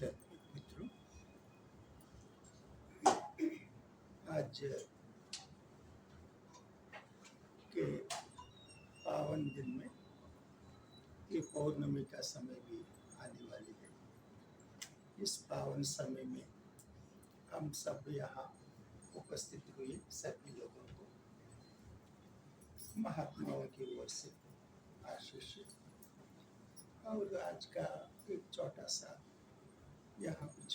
आध्यात्मिक मित्रों, आज के पावन दिन में ये पौर्णमी का समय भी आने वाली है। इस पावन समय में हम सब यहाँ उपस्थित हुए सभी लोगों को महात्माओं की ओर से आशीष और आज का एक छोटा सा यहाँ कुछ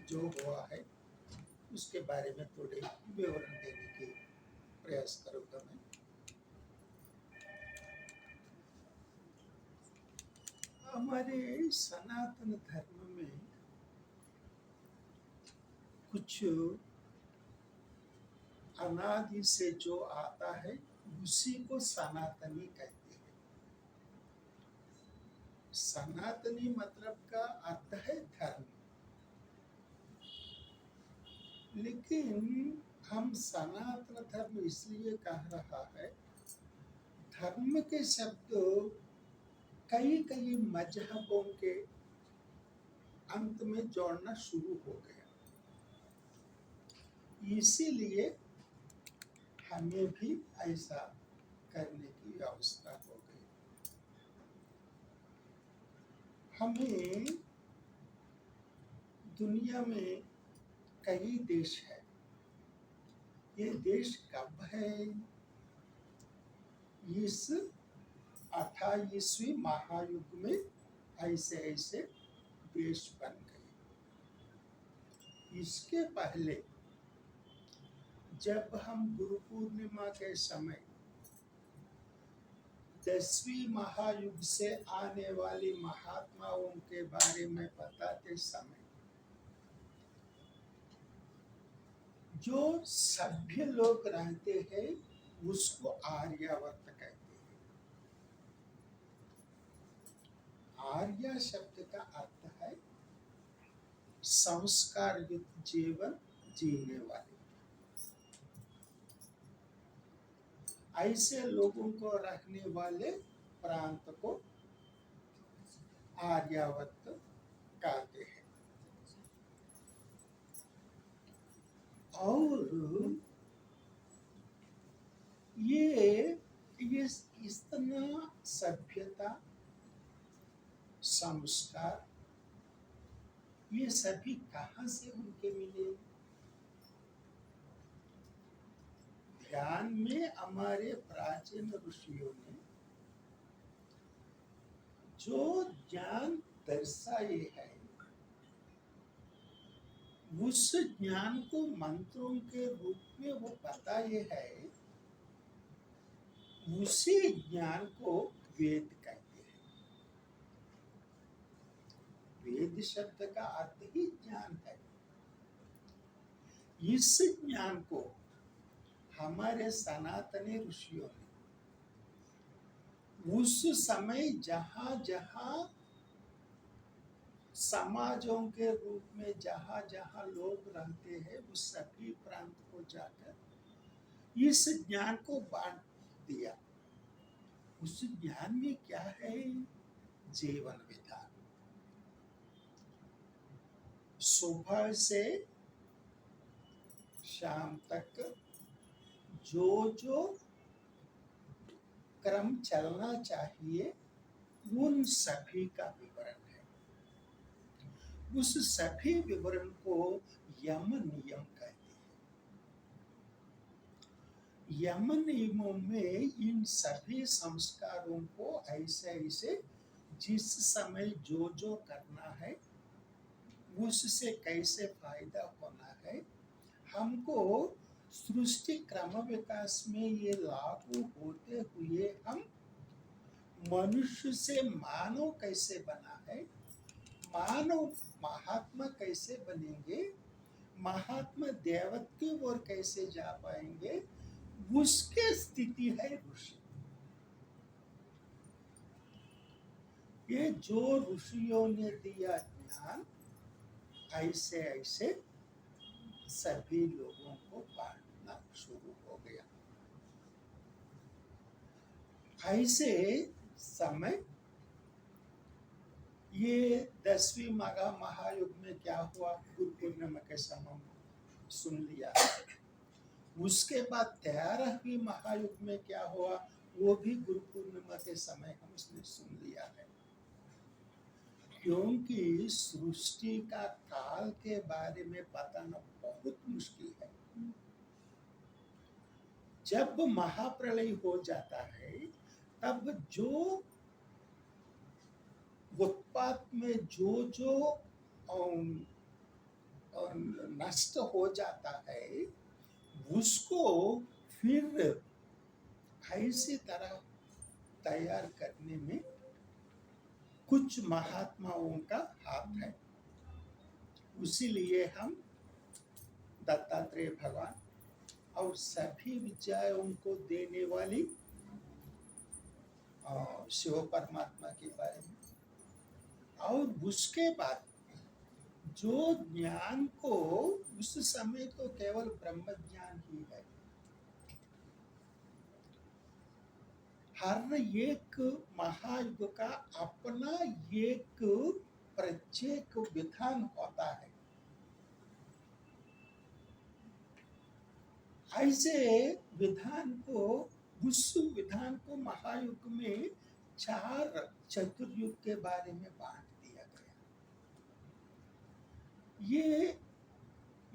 जो हुआ है उसके बारे में थोड़े विवरण देने के प्रयास करूँगा मैं। हमारे सनातन धर्म में कुछ अनादि से जो आता है उसी को सनातनी कहते हैं। सनातनी मतलब का अर्थ है धर्म, लेकिन हम सनातन धर्म इसलिए कह रहा है, धर्म के शब्द कई कई मजहबों के अंत में जोड़ना शुरू हो गया, इसीलिए हमें भी ऐसा करने की व्यवस्था हो गई। हमें दुनिया में कई देश है। ये देश कब है? इस 28वीं महायुग में ऐसे ऐसे देश बन गए। इसके पहले जब हम गुरु पूर्णिमा के समय 10वीं महायुग से आने वाली महात्माओं के बारे में बताते समय जो सभ्य लोग रहते हैं उसको आर्यावर्त कहते हैं। आर्य शब्द का अर्थ है संस्कार युक्त जीवन जीने वाले। ऐसे लोगों को रखने वाले प्रांत को आर्यावर्त कहते हैं। और ये इतना सभ्यता संस्कार ये सभी कहाँ से उनके मिले? ध्यान में हमारे प्राचीन ऋषियों ने जो ज्ञान दर्शाए है उस ज्ञान को मंत्रों के रूप में वो बताए है, उसी ज्ञान को वेद कहते हैं। वेद शब्द का अर्थ ही ज्ञान है। इस ज्ञान को हमारे सनातनी ऋषियों ने उस समय जहाँ जहाँ समाजों के रूप में जहाँ जहाँ लोग रहते हैं उस सभी प्रांत को जाकर इस ज्ञान को बांट दिया। उस ज्ञान में क्या है? जीवन विधान। सुबह से शाम तक जो जो क्रम चलना चाहिए उन सभी का विवरण है। उस सभी विवरण को यम नियम कहते हैं। यम नियमों में इन सभी संस्कारों को ऐसे ऐसे जिस समय जो जो करना है उससे कैसे फायदा होना है, हमको सृष्टि क्रम विकास में ये लागू होते हुए हम मनुष्य से मानव कैसे बना है, मानव महात्मा कैसे बनेंगे, महात्मा देवत की ओर कैसे जा पाएंगे, उसके स्थिति है ऋषि। ये जो ऋषियों ने दिया ज्ञान ऐसे ऐसे सभी लोगों को बांटना शुरू हो गया। ऐसे समय ये 10वीं महा महायुग में क्या हुआ, गुरु पूर्णिमा के समय सुन लिया। उसके बाद 13वीं महायुग में क्या हुआ, वो भी गुरु पूर्णिमा के समय हमने सुन लिया है। क्योंकि सृष्टि का काल के बारे में बताना बहुत मुश्किल है। जब महाप्रलय हो जाता है तब जो उत्पात में जो नष्ट हो जाता है उसको फिर ऐसी तरह तैयार करने में कुछ महात्माओं का हाथ है। उसीलिए हम दत्तात्रेय भगवान और सभी विद्याओं को देने वाली शिव परमात्मा के बारे में, और उसके बाद जो ज्ञान को उस समय तो केवल ब्रह्म ज्ञान ही है। हर एक महायुग का अपना एक प्रत्येक विधान होता है। ऐसे विधान को, उस विधान को महायुग में 4 चतुर्युग के बारे में बांट दिया गया। ये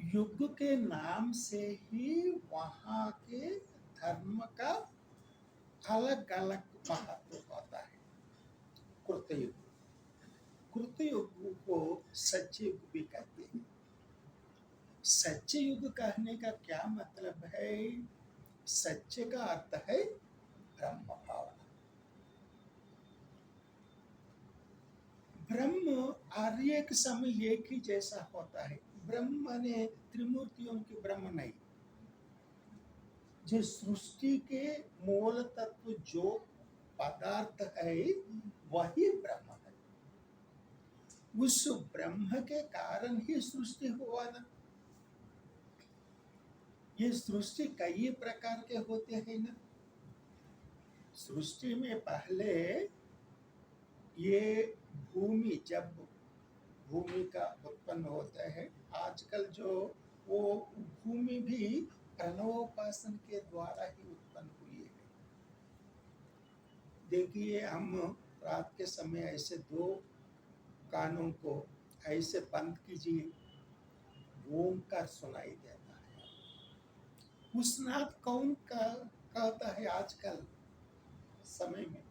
युग के नाम से ही वहां के धर्म का अलग अलग महत्व होता है। कृतयुग, कृतयुग को सच्चे युग भी कहते हैं। सच्चे युग कहने का क्या मतलब है? सच्चे का अर्थ है ब्रह्म भावना। ब्रह्म हर एक समय एक ही जैसा होता है। ब्रह्म ने त्रिमूर्तियों की ब्रह्म नहीं। जो सृष्टि के मूल तत्व जो पदार्थ है वही ब्रह्म है। उस ब्रह्म के कारण ही सृष्टि हुआ ना। ये सृष्टि कई प्रकार के होते हैं ना। सृष्टि में पहले ये भूमि, जब भूमि का उत्पन्न होता है, आजकल जो वो भूमि भी प्रणवोपासन के द्वारा ही उत्पन्न हुई है। देखिए, हम रात के समय ऐसे 2 कानों को ऐसे बंद कीजिए, ओंकार सुनाई देता है। उस नाद कौन कहता है आजकल समय में?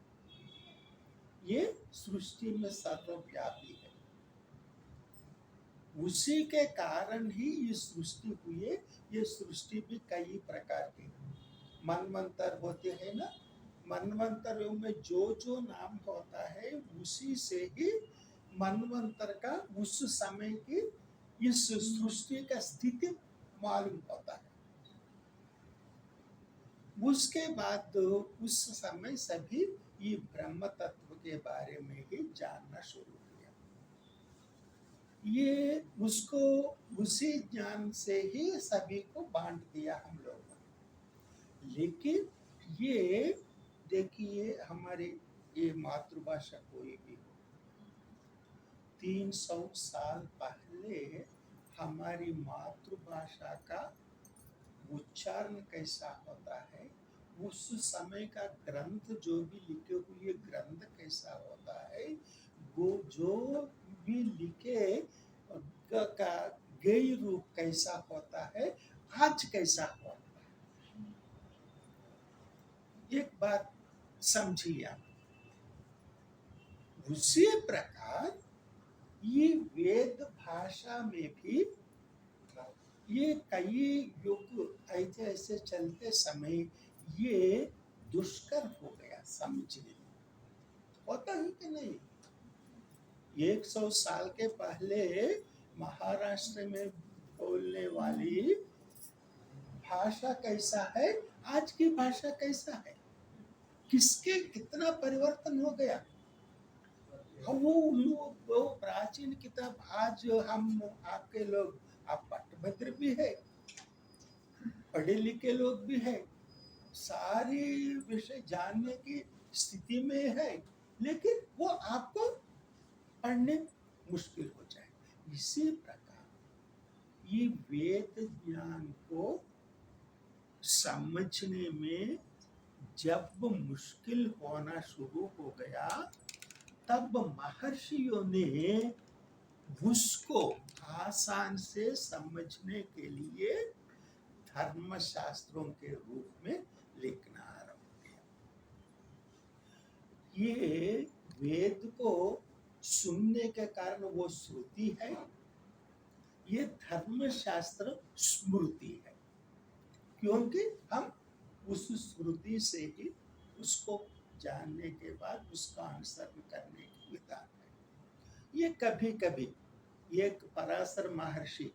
ये सृष्टि में सर्वव्यापी है। उसी के कारण ही ये सृष्टि हुई है। ये सृष्टि भी कई प्रकार के मनवंतर होते हैं ना। मनवंतरों में जो जो नाम होता है उसी से ही मनवंतर का उस समय की इस सृष्टि का स्थिति मालूम होता है। उसके बाद उस समय सभी ये ब्रह्म तत्व के बारे में ही जानना शुरू किया। ये उसको उसी ज्ञान से ही सभी को बांट दिया हम लोगों ने। लेकिन ये देखिए, हमारे ये मातृभाषा कोई भी हो, 300 साल पहले हमारी मातृभाषा का उच्चारण कैसा होता है, उस समय का ग्रंथ जो भी लिखे हुए ग्रंथ कैसा होता है, वो जो भी लिखे का गेय रूप कैसा होता है, आज कैसा होता है, एक बात समझिए आप। उसी प्रकार ये वेद भाषा में भी ये कई युग ऐसे ऐसे चलते समय ये दुष्कर हो गया समझने में। होता ही कि नहीं? 100 साल के पहले महाराष्ट्र में बोलने वाली भाषा कैसा है, आज की भाषा कैसा है, किसके कितना परिवर्तन हो गया। वो प्राचीन किताब आज हम आपके लोग, आप पट्टभद्र भी है, पढ़े लिखे लोग भी है, सारी विषय जानने की स्थिति में है, लेकिन वो आपको पढ़ने मुश्किल हो जाए। इसी प्रकार ये वेद ज्ञान को समझने में जब मुश्किल होना शुरू हो गया, तब महर्षियों ने उसको आसान से समझने के लिए धर्मशास्त्रों के रूप में लिखना आरंभ किया। ये वेद को सुनने के कारण वो श्रुति है, ये धर्मशास्त्र स्मृति है, क्योंकि हम उस श्रुति से ही उसको जानने के बाद उसका अनुसरण करने की विधान है। ये कभी कभी एक पराशर महर्षि,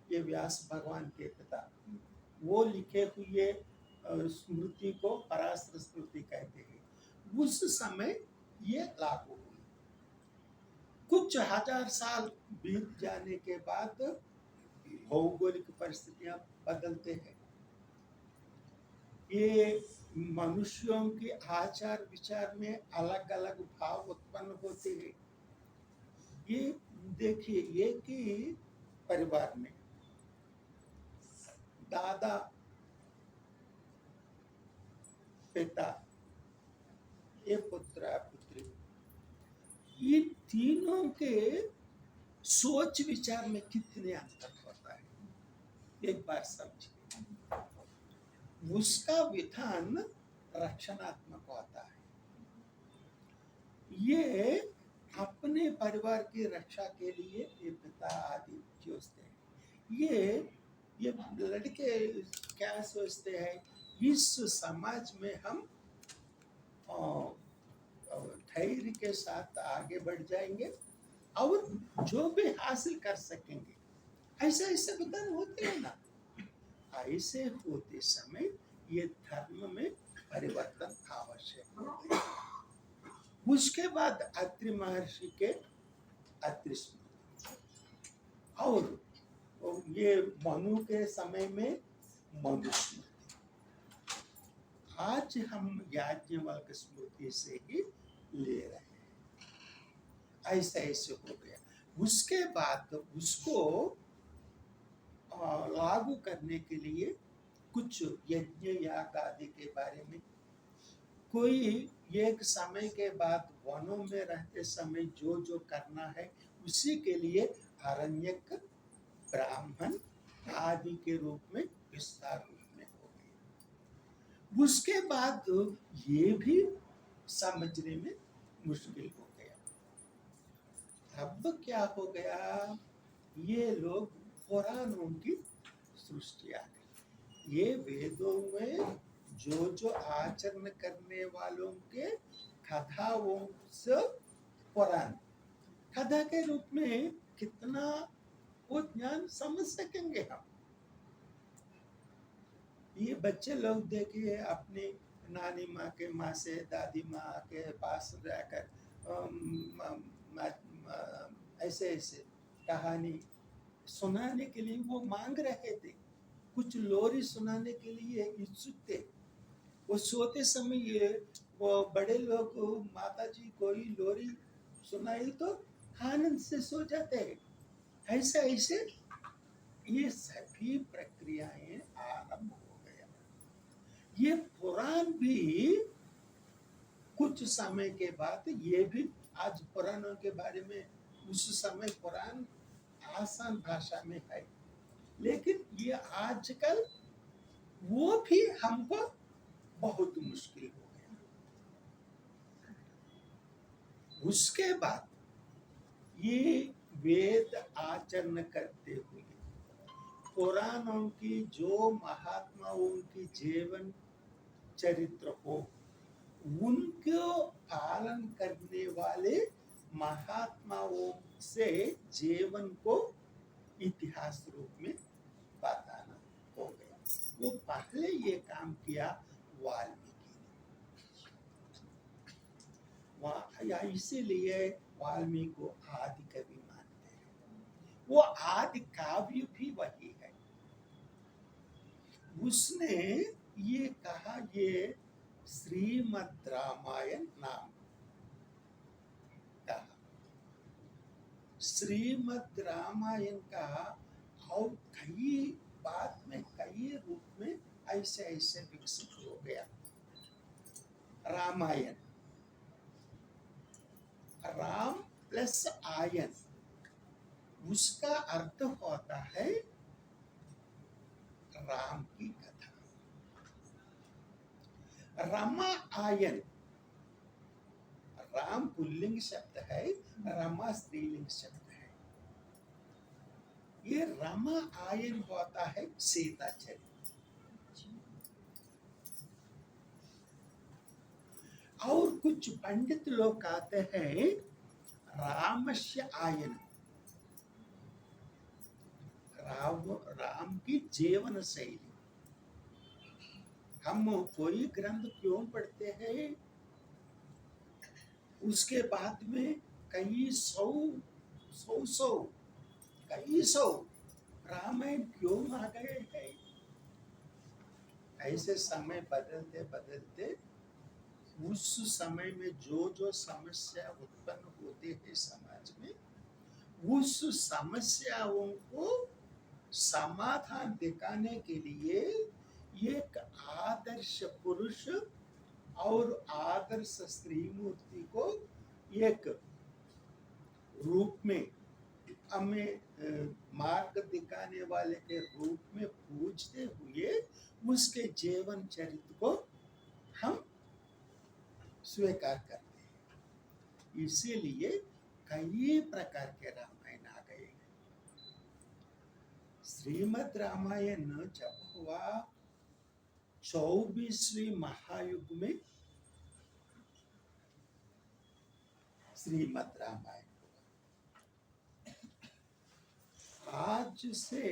ये व्यास भगवान के पिता, वो लिखे हुए स्मृति को पराशर स्मृति कहते हैं। उस समय ये लागू हुई। कुछ हजार साल बीत जाने के बाद भौगोलिक परिस्थितियां बदलते हैं, ये मनुष्यों के आचार विचार में अलग अलग भाव उत्पन्न होते हैं। ये देखिए, एक ही परिवार में दादा, पिता, ये पुत्र पुत्री, ये तीनों के सोच विचार में कितने अंतर होता है, एक बार समझिए। उसका विधान रक्षणात्मक होता है। ये अपने परिवार की रक्षा के लिए ये पिता आदि सोचते हैं। ये लड़के क्या सोचते हैं, इस समाज में हम धैर्य के साथ आगे बढ़ जाएंगे और जो भी हासिल कर सकेंगे। ऐसे ऐसे विधान होते हैं ना। ऐसे होते समय ये धर्म में परिवर्तन आवश्यक होते हैं। उसके बाद अत्रि महर्षि के अत्रि स्मृति, और ये मनु के समय में मनु स्मृति। आज हम याज्ञवल्क्य स्मृति से ही ले रहे हैं। ऐसे ऐसे हो गया। उसके बाद उसको लागू करने के लिए कुछ यज्ञ याग आदि के बारे में, कोई एक समय के बाद वनों में रहते समय जो जो करना है उसी के लिए आरण्यक, ब्राह्मण आदि के रूप में विस्तार रूप में हो गए। उसके बाद ये भी समझने में मुश्किल हो गया। अब क्या हो गया, ये लोग पुराणों की सृष्टि आ गई। ये वेदों में जो जो आचरण करने वालों के कथाओं से पुराण कथा के रूप में कितना वो ज्ञान समझ सकेंगे हम। ये बच्चे लोग देखिए अपनी नानी माँ के माँ से, दादी माँ के पास रहकर ऐसे ऐसे कहानी सुनाने के लिए वो मांग रहे थे। कुछ लोरी सुनाने के लिए इच्छुक थे। वो सोते समय ये वो बड़े लोग, माता जी कोई लोरी सुनाई तो आनंद से सो जाते हैं। ऐसे ऐसे ये सभी प्रक्रियाएं आरंभ हो गया। ये पुराण भी कुछ समय के बाद, ये भी आज पुराणों के बारे में, उस समय पुराण आसान भाषा में है, लेकिन ये आजकल वो भी हमको बहुत मुश्किल हो गया। उसके बाद ये वेद आचरण करते हुए पुराणों की जो महात्माओं की जीवन चरित्र हो, उनको पालन करने वाले महात्माओं से जीवन को इतिहास रूप में बताना हो गया। वो पहले ये काम किया वाल्मीकि ने। इसीलिए वाल्मीकि को आदि कवि मानते हैं। वो आदि काव्य भी वही है। उसने ये कहा, ये श्रीमद् रामायण नाम कहा। श्रीमद् रामायण का और कई बात में कई रूप में ऐसे ऐसे विकसित हो गया। रामायण, राम प्लस आयन, उसका अर्थ होता है राम की कथा। रमा आयन, राम पुल्लिंग शब्द है, रमा स्त्रीलिंग शब्द है। ये रमा आयन होता है सीता चरित्र। और कुछ पंडित लोग कहते हैं रामस्य आयन, राम की जीवन शैली। हम कोई ग्रंथ क्यों पढ़ते हैं, उसके बाद में कई सौ रामायण क्यों आ गए हैं। ऐसे समय बदलते बदलते उस समय में जो समस्या उत्पन्न होते हैं समाज में, उस समस्याओं को समाधान दिखाने के लिए एक आदर्श पुरुष और आदर्श स्त्री मूर्ति को एक रूप में हमें मार्ग दिखाने वाले के रूप में पूजते हुए उसके जीवन चरित्र को हम स्वीकार करते हैं। इसीलिए कई प्रकार के रामायण आ गए। श्रीमद् रामायण जब हुआ 24वीं महायुग में श्रीमद् रामायण हुआ। आज से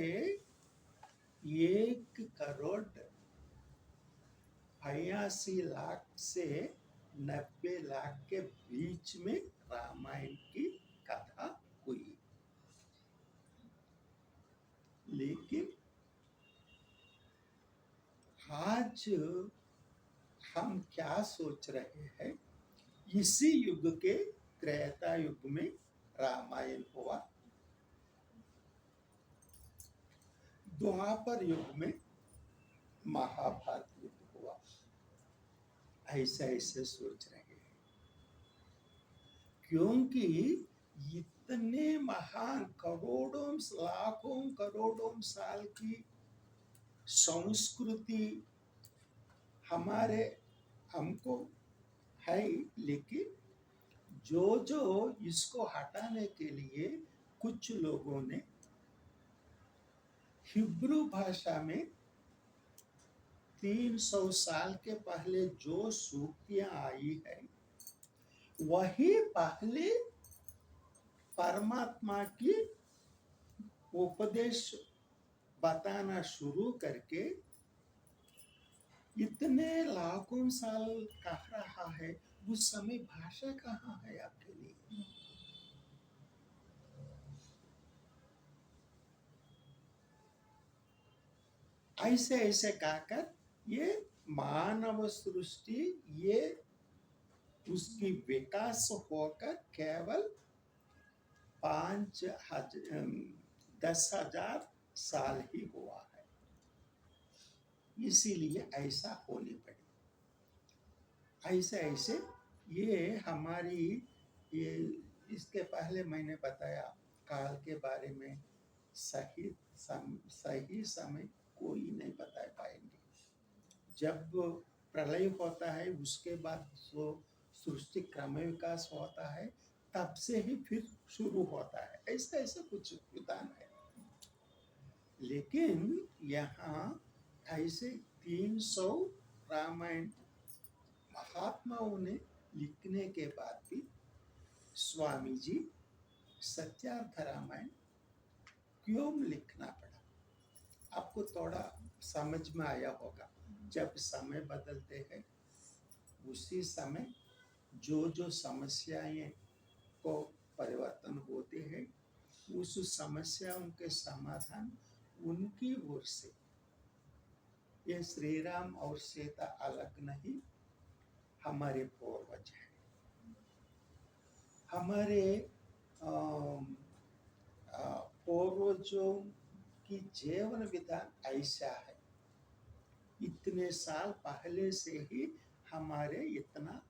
1,82,00,000 से 90,00,000 के बीच में रामायण की कथा हुई। लेकिन आज हम क्या सोच रहे हैं, इसी युग के त्रेता युग में रामायण हुआ, द्वापर युग में महाभारत युग हुआ, ऐसे ऐसे सोच रहे हैं। क्योंकि इतने महान करोड़ों लाखों करोड़ों साल की संस्कृति हमको है, लेकिन जो इसको हटाने के लिए कुछ लोगों ने हिब्रू भाषा में 300 साल के पहले जो सूक्तियां आई है, वही पहले परमात्मा की उपदेश बताना शुरू करके इतने लाखों साल कह रहा है। उस समय भाषा कहाँ है आपके लिए? ऐसे ऐसे कहकर ये मानव सृष्टि, ये उसकी विकास होकर केवल 10,000 साल ही हुआ है। इसीलिए ऐसा होनी पड़ी। ऐसे ऐसे ये हमारी इसके पहले मैंने बताया काल के बारे में सही समय कोई नहीं बता पाएंगे। जब प्रलय होता है उसके बाद जो सृष्टि क्रम विकास होता है, तब से ही फिर शुरू होता है। ऐसा ऐसा कुछ विधान है। लेकिन यहाँ ऐसे 300 रामायण महात्माओं ने लिखने के बाद भी स्वामी जी सत्यार्थ रामायण क्यों लिखना पड़ा, आपको थोड़ा समझ में आया होगा। जब समय बदलते हैं, उसी समय जो समस्याएं को परिवर्तन होते हैं, उस समस्याओं के समाधान उनकी ओर से। ये श्री राम और सीता अलग नहीं, हमारे पूर्वज हैं। हमारे पूर्वजों की जीवन विधान ऐसा है, इतने साल पहले से ही हमारे इतना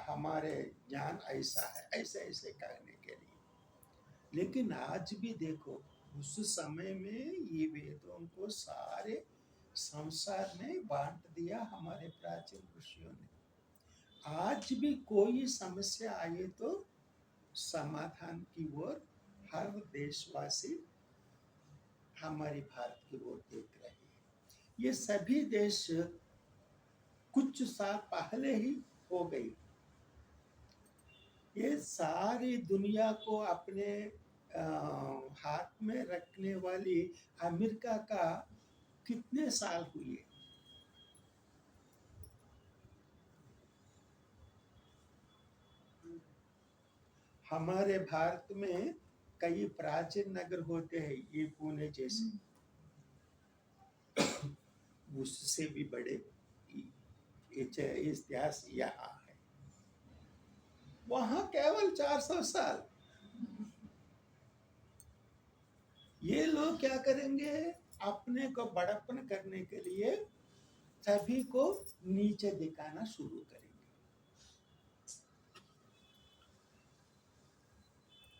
हमारे ज्ञान ऐसा है, ऐसे ऐसे कहने के लिए। लेकिन आज भी देखो, उस समय में ये वेदों को सारे संसार में बांट दिया हमारे प्राचीन ऋषियों ने। आज भी कोई समस्या आए तो समाधान की ओर हर देशवासी हमारी भारत की ओर देख रहे हैं। ये सभी देश कुछ साल पहले ही हो गई। ये सारी दुनिया को अपने हाथ में रखने वाली अमेरिका का कितने साल हुए? हमारे भारत में कई प्राचीन नगर होते हैं, ये पुणे जैसे, उससे भी बड़े इतिहास यहाँ है। वहां केवल 400 साल। ये लोग क्या करेंगे? अपने को बड़प्पन करने के लिए सभी को नीचे दिखाना शुरू करेंगे।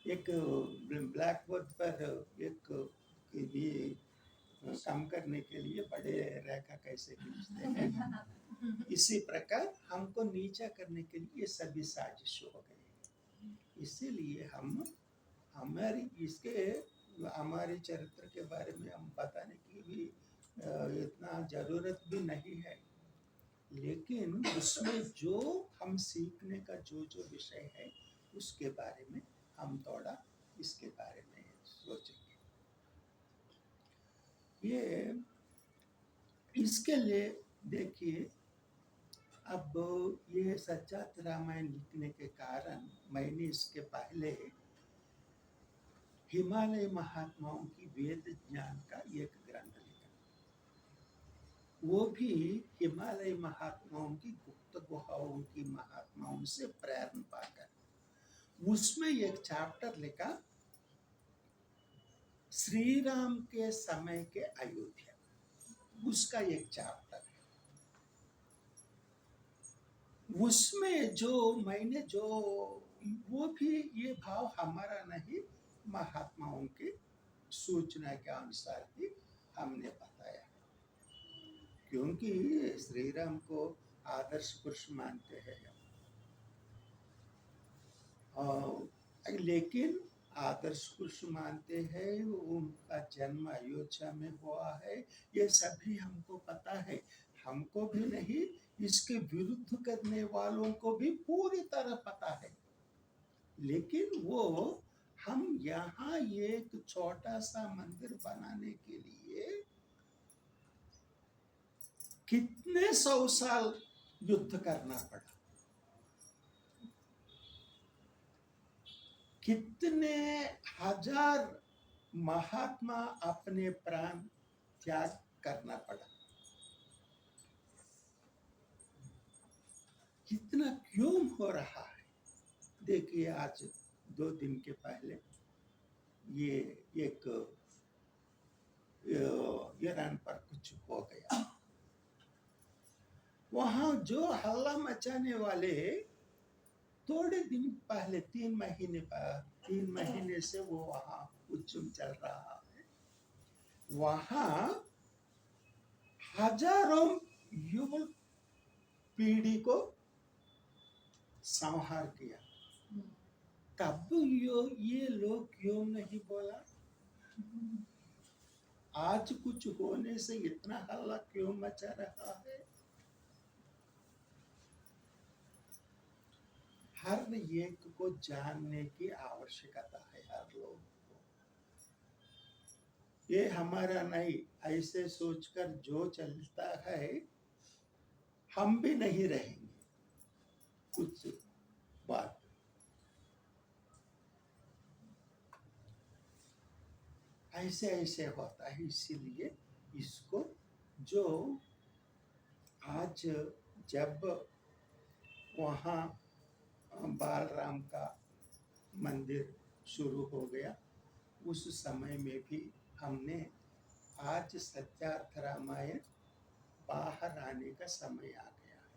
एक ब्लैक बोर्ड पर एक भी काम करने के लिए बड़े रेखा कैसे खींचते हैं, इसी प्रकार हमको नीचा करने के लिए सभी साजिश हो गई। इसीलिए हम हमारे चरित्र के बारे में हम बताने की भी इतना जरूरत भी नहीं है। लेकिन उसमें जो हम सीखने का जो जो विषय है, उसके बारे में हम थोड़ा इसके बारे में सोचेंगे। ये इसके लिए देखिए, अब ये सच्चात रामायण लिखने के कारण मैंने इसके पहले हिमालय महात्माओं की वेद ज्ञान का एक ग्रंथ लिखा। वो भी हिमालय महात्माओं की गुप्त गुहाओं की महात्माओं से प्रेरणा पाकर उसमें एक चैप्टर लिखा, श्री राम के समय के अयोध्या, उसका एक चैप्टर है। उसमें मैंने वो भी ये भाव हमारा नहीं, महात्माओं की सूचना के अनुसार ही हमने बताया, क्योंकि श्री राम को आदर्श पुरुष मानते हैं। लेकिन आदर्श पुरुष मानते हैं, उनका जन्म अयोध्या में हुआ है, ये सभी हमको पता है। हमको भी नहीं, इसके विरुद्ध करने वालों को भी पूरी तरह पता है। लेकिन वो हम यहाँ एक छोटा सा मंदिर बनाने के लिए कितने 100 साल युद्ध करना पड़ा, कितने हजार महात्मा अपने प्राण त्याग करना पड़ा, कितना क्यों हो रहा है। देखिए, आज 2 दिन के पहले ये एक ईरान पर कुछ हो गया। वहां जो हल्ला मचाने वाले थोड़े दिन पहले 3 महीने से वो वहां हुज्जुम चल रहा है। वहां हजारों युवा पीढ़ी को संहार किया। तब ये लोग क्यों नहीं बोला? आज कुछ होने से इतना हल्ला क्यों मचा रहा है? हर एक को जानने की आवश्यकता है, हर लोग को। ये हमारा नहीं, ऐसे सोचकर जो चलता है हम भी नहीं रहेंगे कुछ बात। ऐसे ऐसे होता है। इसीलिए इसको जो आज जब वहाँ बालराम का मंदिर शुरू हो गया। उस समय में भी हमने आज सत्यार्थ रामायण बाहर आने का समय आ गया है,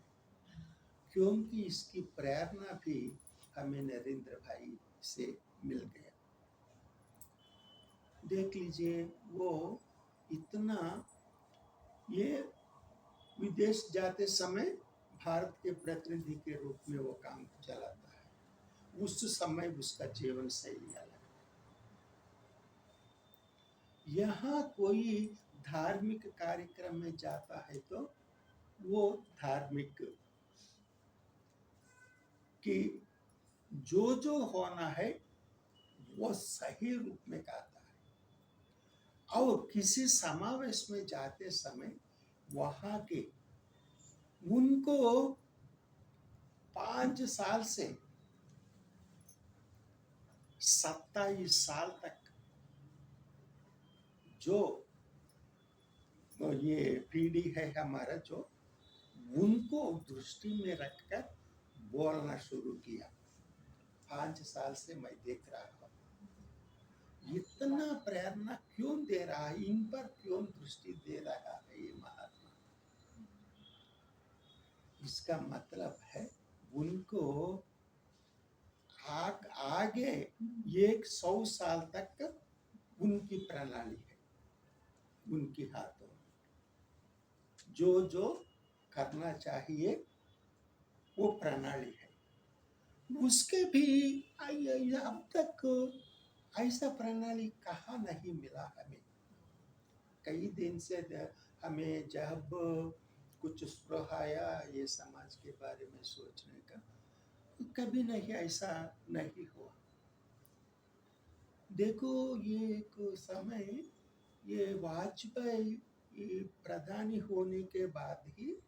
क्योंकि इसकी प्रेरणा भी हमें नरेंद्र भाई से मिल गया। देख लीजिए, वो इतना, ये विदेश जाते समय भारत के प्रतिनिधि के रूप में वो काम चलाता है। उस समय उसका जीवन शैली अलग है। यहाँ कोई धार्मिक कार्यक्रम में जाता है तो वो धार्मिक कि जो होना है वो सही रूप में गाता है। और किसी समावेश में जाते समय वहां के उनको 5 साल से 27 साल तक जो ये पीढ़ी है हमारा, जो उनको दृष्टि में रखकर बोलना शुरू किया। 5 साल से मैं देख रहा हूँ, इतना प्रेरणा क्यों दे रहा है, इन पर क्यों दृष्टि दे रहा है ये महात्मा। इसका मतलब है उनको आगे 100 साल तक उनकी प्रणाली है, उनके हाथों में जो करना चाहिए वो प्रणाली है। उसके भी अब तक ऐसा प्रणाली कहाँ नहीं मिला हमें। कई दिन से हमें जब कुछ स्पृह आया ये समाज के बारे में सोचने का, कभी नहीं, ऐसा नहीं हुआ। देखो, ये एक समय, ये वाजपेयी प्रधानी होने के बाद ही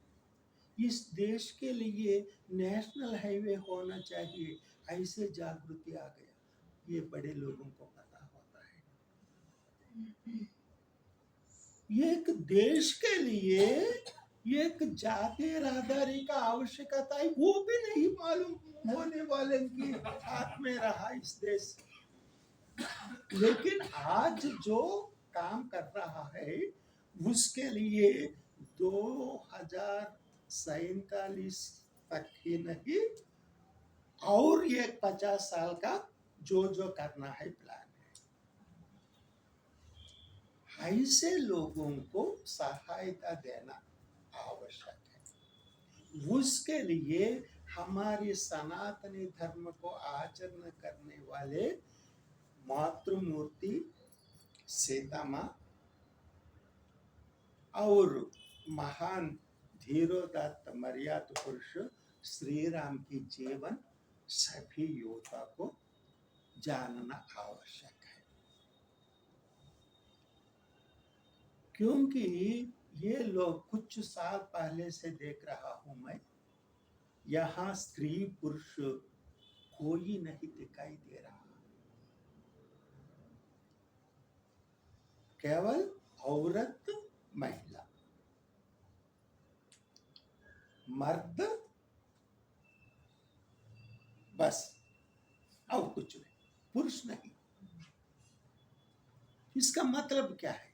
इस देश के लिए नेशनल हाईवे होना चाहिए, ऐसे जागृति आ गया। ये बड़े लोगों को पता होता है। एक देश के लिए एक जातीय राहदारी का आवश्यकता है, वो भी नहीं मालूम होने वाले की हाथ में रहा इस देश। लेकिन आज जो काम कर रहा है उसके लिए 2047 तक ही नहीं, और एक 50 साल का जो करना है प्लान है। ऐसे लोगों को सहायता देना आवश्यक है। उसके लिए हमारे सनातनी धर्म को आचरण करने वाले मातृमूर्ति सीता माँ और महान धीरोदात्त मर्याद पुरुष श्री राम की जीवन सभी योद्धा को जानना आवश्यक है। क्योंकि ये लोग कुछ साल पहले से देख रहा हूं मैं, यहाँ स्त्री पुरुष कोई नहीं दिखाई दे रहा, केवल औरत महिला, मर्द, बस, और कुछ नहीं, पुरुष नहीं। इसका मतलब क्या है?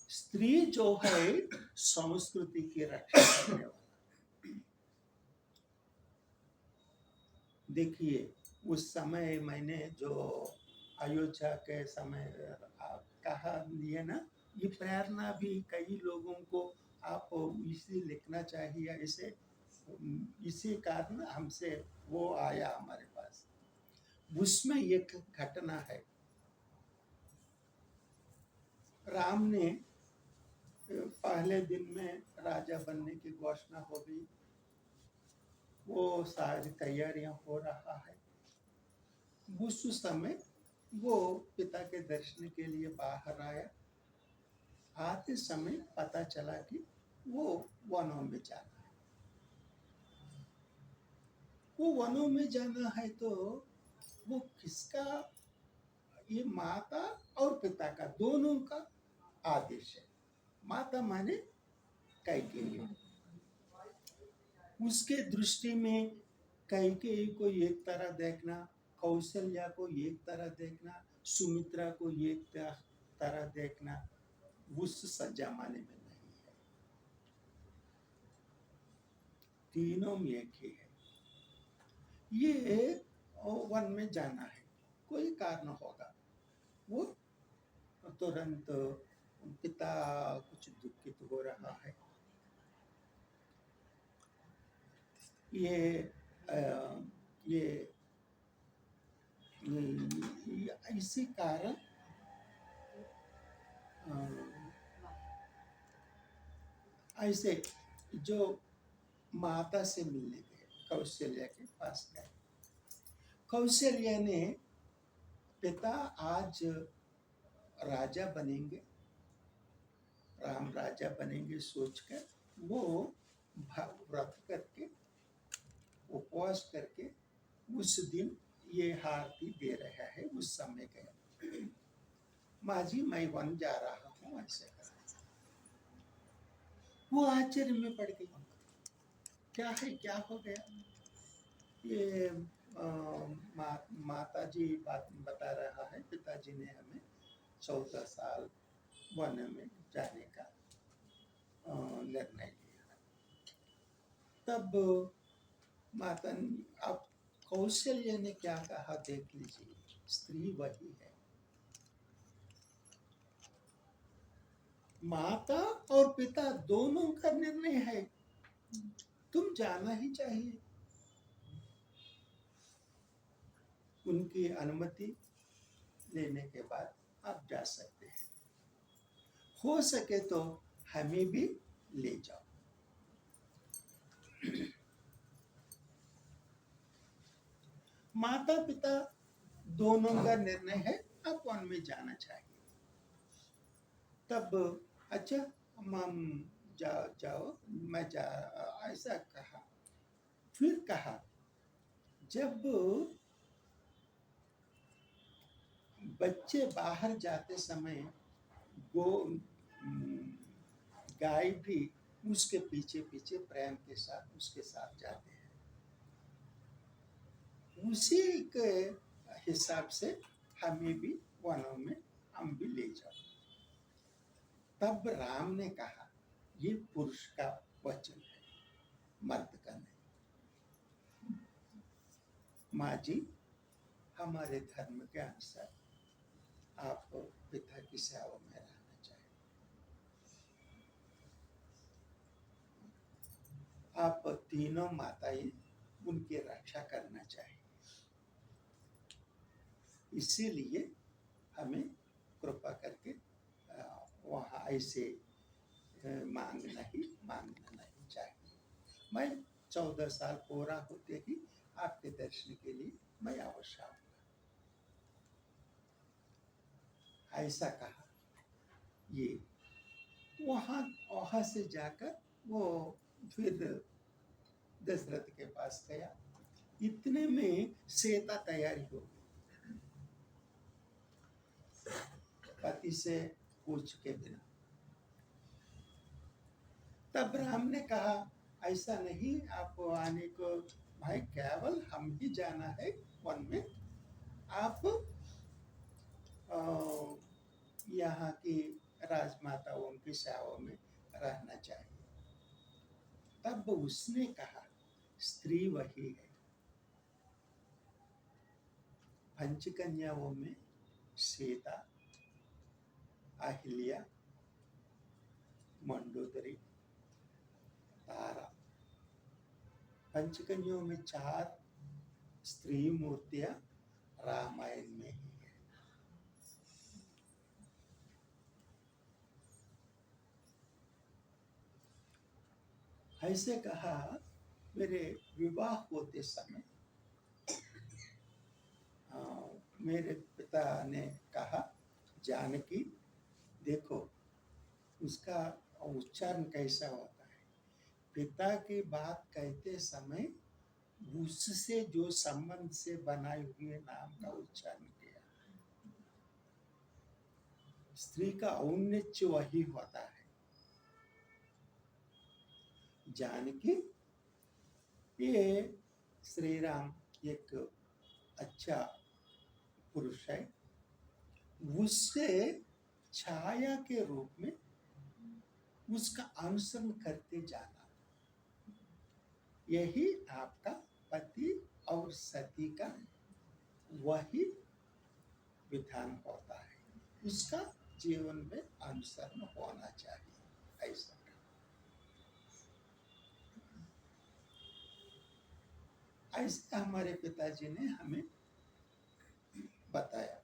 स्त्री जो है संस्कृति की रक्षा करने वाला। देखिए, उस समय मैंने जो अयोध्या के समय कहा दिए ना, ये प्रेरणा भी कई लोगों को आप इसी लिखना चाहिए, ऐसे इसी कारण हमसे वो आया हमारे पास। उसमें एक घटना है, राम ने पहले दिन में राजा बनने की घोषणा हो गई, वो सारी तैयारियां हो रहा है। उस समय वो पिता के दर्शन के लिए बाहर आया। आते समय पता चला कि वो वनों में जाना है। वो वनों में जाना है तो वो किसका, ये माता और पिता का दोनों का आदेश है। माता माने कैकेयी। उसके दृष्टि में कैकेयी को एक तरह देखना, कौशल्या को एक तरह देखना, सुमित्रा को एक तरह देखना, उस जमाने में नहीं है। तीनों में एक ही है। ये वन में जाना है, कोई कारण होगा, वो तुरंत पिता कुछ दुखित हो रहा है। ये इसी कारण ऐसे जो माता से मिलने गए, कौशल्या के पास गए। कौशल्या ने पिता आज राजा बनेंगे, राम राजा बनेंगे सोचकर वो व्रत करके उपवास करके उस दिन ये आरती दे रहा है। उस समय गया, माँ जी मैं वन जा रहा हूँ, ऐसे कहा। वो आश्चर्य में पड़ गई, क्या है, क्या हो गया? ये माता जी बात बता रहा है, पिताजी ने हमें 14 साल वन में जाने का निर्णय लिया। तब माता अब कौशल्य ने क्या कहा देख लीजिए, स्त्री वही है। माता और पिता दोनों का निर्णय है, तुम जाना ही चाहिए। उनकी अनुमति लेने के बाद आप जा सकते हैं, हो सके तो हमें भी ले जाओ। माता पिता दोनों का निर्णय है, आप वन में जाना चाहिए। तब अच्छा हम जाओ, मैं जा, ऐसा कहा। फिर कहा जब बच्चे बाहर जाते समय गाय भी उसके पीछे पीछे प्रेम के साथ उसके साथ जाते हैं। उसी के हिसाब से हमें भी वनों में हम भी ले जाओ। तब राम ने कहा ये पुरुष का वचन है, मर्द का नहीं। माँ जी हमारे धर्म के अनुसार आप पिता की सेवा में रहना चाहिए, आप तीनों माताएं उनकी रक्षा करना चाहिए, इसीलिए हमें कृपा करके वहाँ ऐसे मांगना नहीं चाहिए। मैं 14 साल पूरा होते ही आपके दर्शन के लिए मैं अवश्य आऊंगा, ऐसा कहा। ये वहां से जाकर वो फिर दशरथ के पास गया। इतने में सीता तैयारी हो गई, पति से पूछ के बिना। तब राम ने कहा ऐसा नहीं, आप आने को, भाई केवल हम ही जाना है वन में, आप यहाँ की राजमाताओं की सेवा में रहना चाहिए। तब उसने कहा स्त्री वही है। पंचकन्याओं में सीता, अहिल्या, मंडोदरी, तारा, पंचकन्याओं में 4 स्त्री मूर्तियां रामायण में ही है। ऐसे कहा मेरे विवाह होते समय मेरे पिता ने कहा जानकी देखो उसका उच्चारण कैसा होता है। पिता की बात कहते समय उससे जो संबंध से बनाए हुए नाम का उच्चारण किया। स्त्री का औन्नत्य वही होता है। जानकी ये श्री राम एक अच्छा पुरुष है, उससे छाया के रूप में उसका अनुसरण करते जाना, यही आपका पति और सती का वही विधान होता है, उसका जीवन में अनुसरण होना चाहिए। ऐसा ऐसे हमारे पिताजी ने हमें बताया,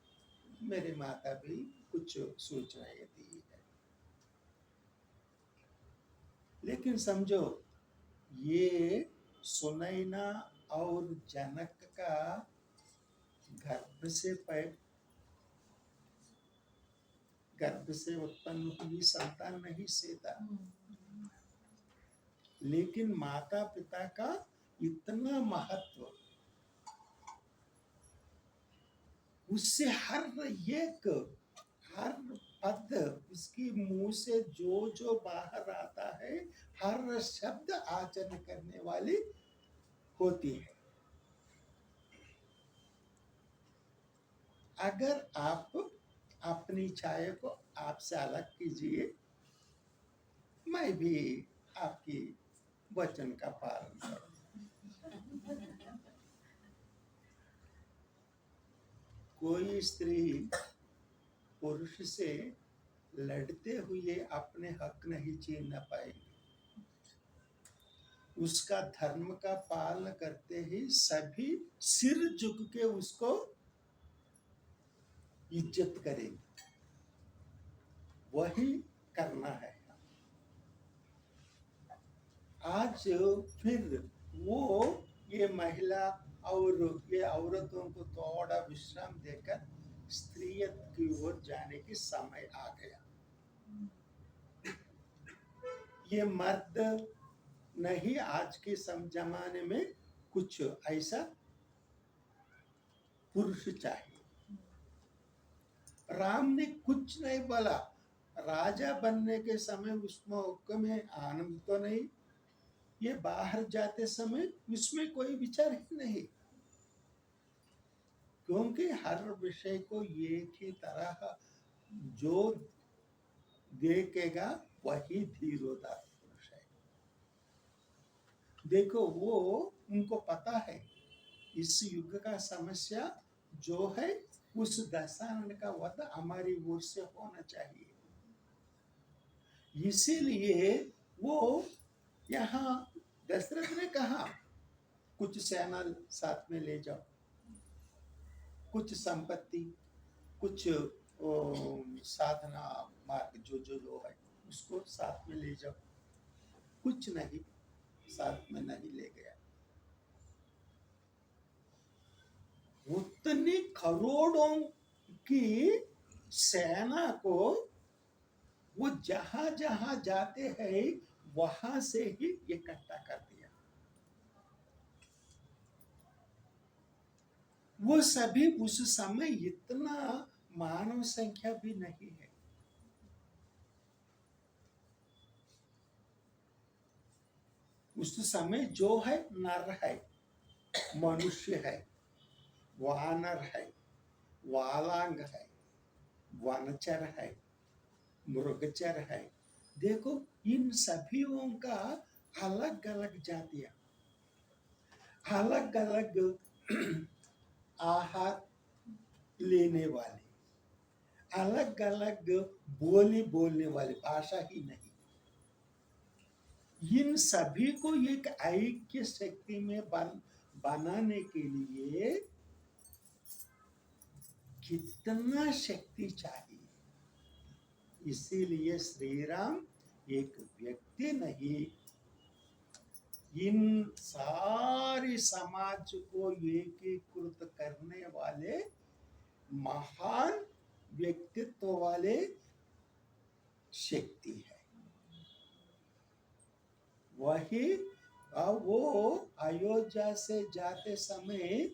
मेरे माता भी कुछ सूचनाएं दी है। लेकिन समझो, ये सुनैना और जनक का गर्भ से उत्पन्न हुई संतान नहीं सीता, लेकिन माता पिता का इतना महत्व, उससे हर पद उसकी मुंह से जो बाहर आता है, हर शब्द आचरण करने वाली होती है। अगर आप अपनी छाया को आपसे अलग कीजिए, मैं भी आपकी वचन का पालन करूं। कोई स्त्री पुरुष से लड़ते हुए अपने हक नहीं छीन पाएगी, उसका धर्म का पालन करते ही सभी सिर झुक के उसको इज्जत करेंगे, वही करना है। आज फिर वो ये महिला और ये औरतों को थोड़ा विश्राम देकर स्त्रीयत की ओर जाने की समय आ गया। ये मर्द नहीं, आज के जमाने में कुछ ऐसा पुरुष चाहिए। राम ने कुछ नहीं बोला, राजा बनने के समय उसमें आनंद तो नहीं, ये बाहर जाते समय उसमें कोई विचार ही नहीं, क्योंकि हर विषय को एक ही तरह जो देखेगा वही धीरोदार पुरुष है। देखो, वो उनको पता है इस युग का समस्या जो है, उस दशानन का वध हमारी ओर से होना चाहिए। इसीलिए वो यहाँ दशरथ ने कहा, कुछ सेना साथ में ले जाओ, कुछ संपत्ति, कुछ साधना मार्ग जो है उसको साथ में ले जाओ। कुछ नहीं, साथ में नहीं ले गया। उतनी करोड़ों की सेना को वो जहां जहां जाते हैं वहां से ही इकट्ठा कर दिया। वो सभी उस समय इतना मानव संख्या भी नहीं है। उस समय जो है नर है, मनुष्य है, वानर है, वालांग है, वनचर है, मृगचर है। देखो, इन सभीयों का अलग अलग जातियां, अलग अलग आहार लेने वाले, अलग अलग बोली बोलने वाले, भाषा ही नहीं। इन सभी को एक ऐक्य शक्ति में बनाने के लिए कितना शक्ति चाहिए। इसीलिए श्री राम एक व्यक्ति नहीं, इन सारी समाज को एकीकृत करने वाले महान व्यक्तित्व वाले शक्ति है। वही वो अयोध्या से जाते समय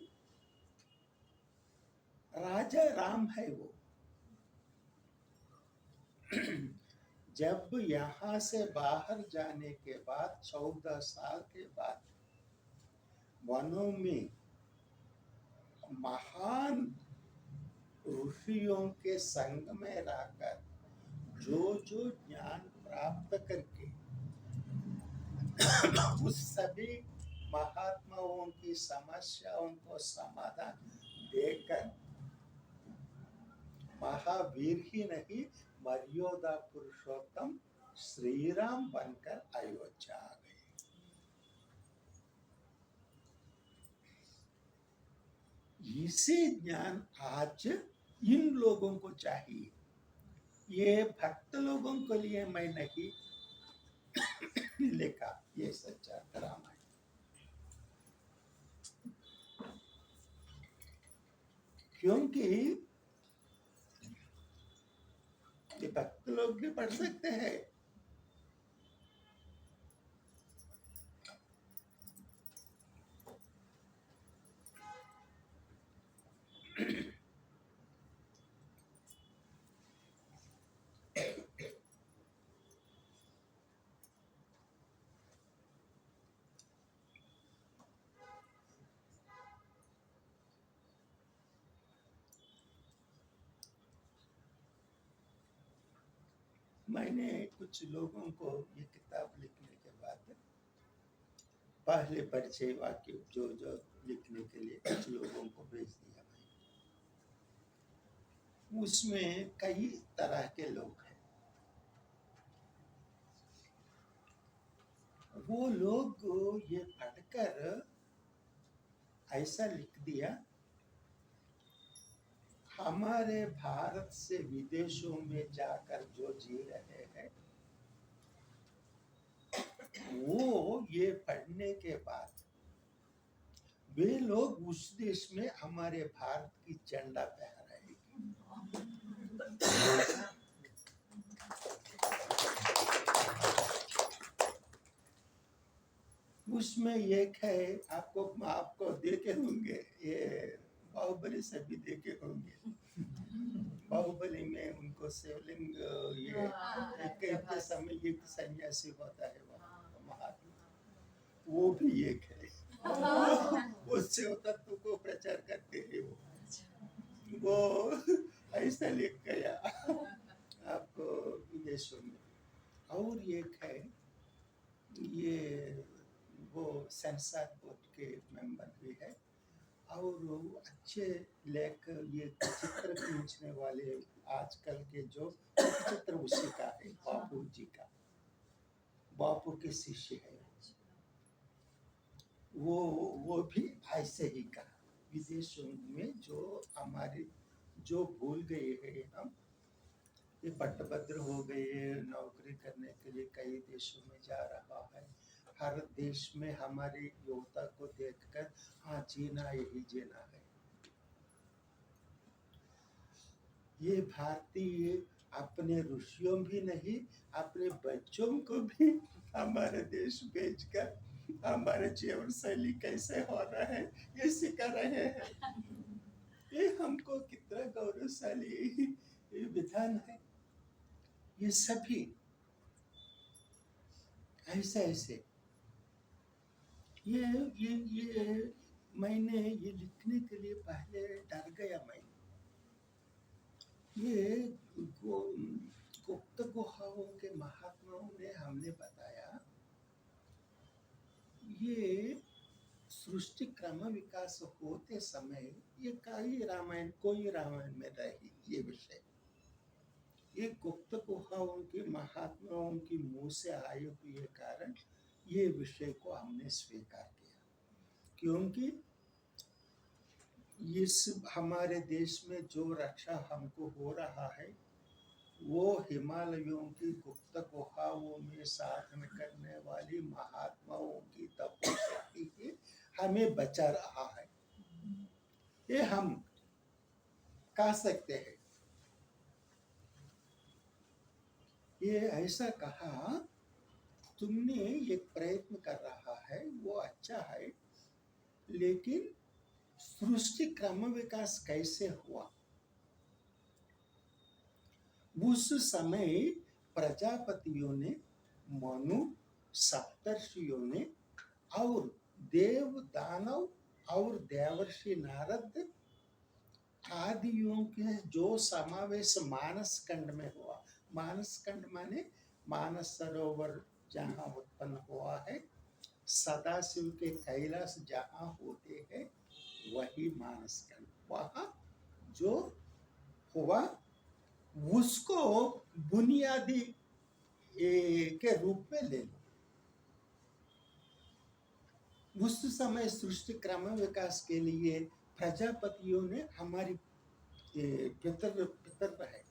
राजा राम है वो। जब यहाँ से बाहर जाने के बाद 14 साल के बाद वनों में महान ऋषियों के संग में रहकर जो जो ज्ञान प्राप्त करके उस सभी महात्माओं की समस्याओं को समाधान देकर महावीर ही नहीं मर्यादा पुरुषोत्तम श्री राम बनकर अयोध्या आ गए। इसी ज्ञान आज इन लोगों को चाहिए। ये भक्त लोगों के लिए मैं नहीं लिखा ये सच्चा रामायण। क्योंकि ये भक्त लोग भी पढ़ सकते हैं। मैंने कुछ लोगों को ये किताब लिखने के बाद पहले परिचय वाक्य जो जो लिखने के लिए कुछ लोगों को भेज दिया। मैं उसमें कई तरह के लोग हैं। वो लोग ये पढ़कर ऐसा लिख दिया, हमारे भारत से विदेशों में जाकर जो जी रहे हैं वो ये पढ़ने के बाद वे लोग उस देश में हमारे भारत की झंडा फहराएंगे। उसमें एक है, आपको देखे होंगे, ये बाहुबली से भी देखे होंगे। बाहुबली में उनको शिवलिंग ये एक समय एक सन्यासी होता है वहाँ महात्मा, वो भी एक है। उससे तत्व को प्रचार करते हैं वो ऐसा लिख गया आपको विदेशों में। और एक है ये वो सेंसर बोर्ड के मेंबर भी है और अच्छे लेख ये चित्र खींचने वाले आजकल के जो चित्र उसी का है, बापू जी का, बापू के शिष्य है वो भी ऐसे ही कहा। विदेशों में जो हमारे जो भूल गए हैं हम, ये पट्टभद्र हो गए, नौकरी करने के लिए कई देशों में जा रहा है। हर देश में हमारी योग्यता को देखकर हाँ जीना यही जीना है। ये भारतीय अपने ऋषियों भी नहीं, अपने बच्चों को भी हमारे देश भेजकर हमारे जीवन शैली कैसे होना है ये सिखा रहे हैं। ये हमको कितना गौरवशाली विधान है। ये सभी ऐसे ये मैंने ये लिखने के लिए पहले डर गया। मैं ये गुप्त गुहाओं के महात्माओं ने हमने बताया ये सृष्टि क्रम विकास होते समय ये कोई रामायण में रही ये विषय, ये गुप्त गुहाओं के महात्माओं की मुंह से आए हुए कारण ये विषय को हमने स्वीकार किया। क्योंकि इस हमारे देश में जो रक्षा हमको हो रहा है वो हिमालयों की गुप्त गुहाओं में साधन करने वाली महात्माओं की तपस्या ही हमें बचा रहा है। ये हम कह सकते हैं। ये ऐसा कहा, तुमने एक प्रयत्न कर रहा है वो अच्छा है, लेकिन सृष्टि क्रम विकास कैसे हुआ? उस समय प्रजापतियों ने, मनु, सप्तर्षियों ने और देव दानव और देवर्षि नारद आदियों के जो समावेश मानस खंड में हुआ, मानस खंड माने मानस सरोवर जहाँ उत्पन्न हुआ है, सदाशिव के कैलाश जहाँ होते हैं वही मानस खंड, वहाँ जो हुआ उसको बुनियादी के रूप में ले लो। उस समय सृष्टि क्रम विकास के लिए प्रजापतियों ने हमारी पितर है,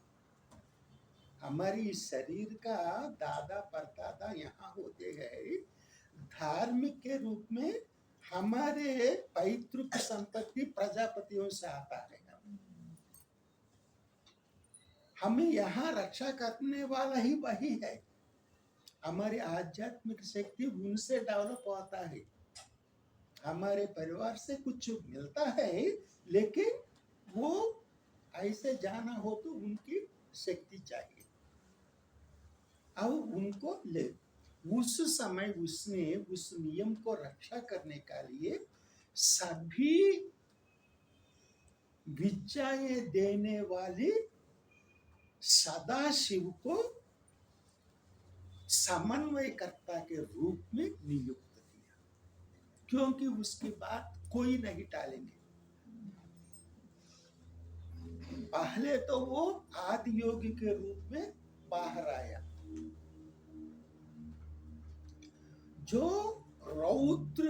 हमारी शरीर का दादा परदादा यहाँ होते गए, धार्मिक के रूप में हमारे पैतृक संपत्ति प्रजापतियों से आता है। हमें यहाँ रक्षा करने वाला ही वही है। हमारी आध्यात्मिक शक्ति उनसे डेवलप होता है। हमारे परिवार से कुछ मिलता है, लेकिन वो ऐसे जाना हो तो उनकी शक्ति चाहिए और उनको ले। उस समय उसने उस नियम को रक्षा करने के लिए सभी विद्याएं देने वाली सदाशिव को समन्वयकर्ता के रूप में नियुक्त किया, क्योंकि उसकी बात कोई नहीं टालेंगे। पहले तो वो आदि योगी के रूप में बाहर आया, जो रौद्र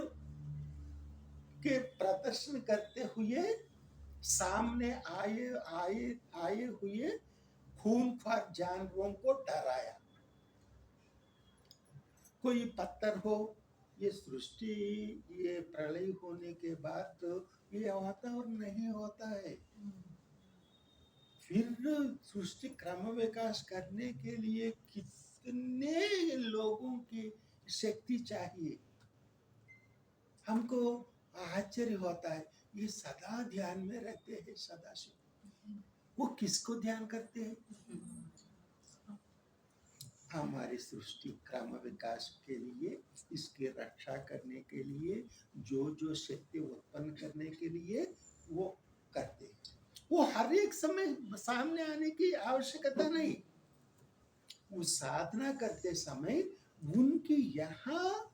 के प्रदर्शन करते हुए सामने आए हुए खूंखार जानवरों को डराया। कोई पत्थर हो, ये सृष्टि, ये प्रलय होने के बाद तो ये वातावरण नहीं होता है। फिर सृष्टि क्रम विकास करने के लिए कितने लोगों की शक्ति चाहिए। हमको आश्चर्य होता है, ये सदा ध्यान में रहते हैं सदाशिव। वो किसको ध्यान करते हैं? हमारी सृष्टि क्रम विकास के लिए, इसकी रक्षा करने के लिए, जो जो शक्ति उत्पन्न करने के लिए वो करते हैं। वो हर एक समय सामने आने की आवश्यकता नहीं। वो साधना करते समय उनकी यहाँ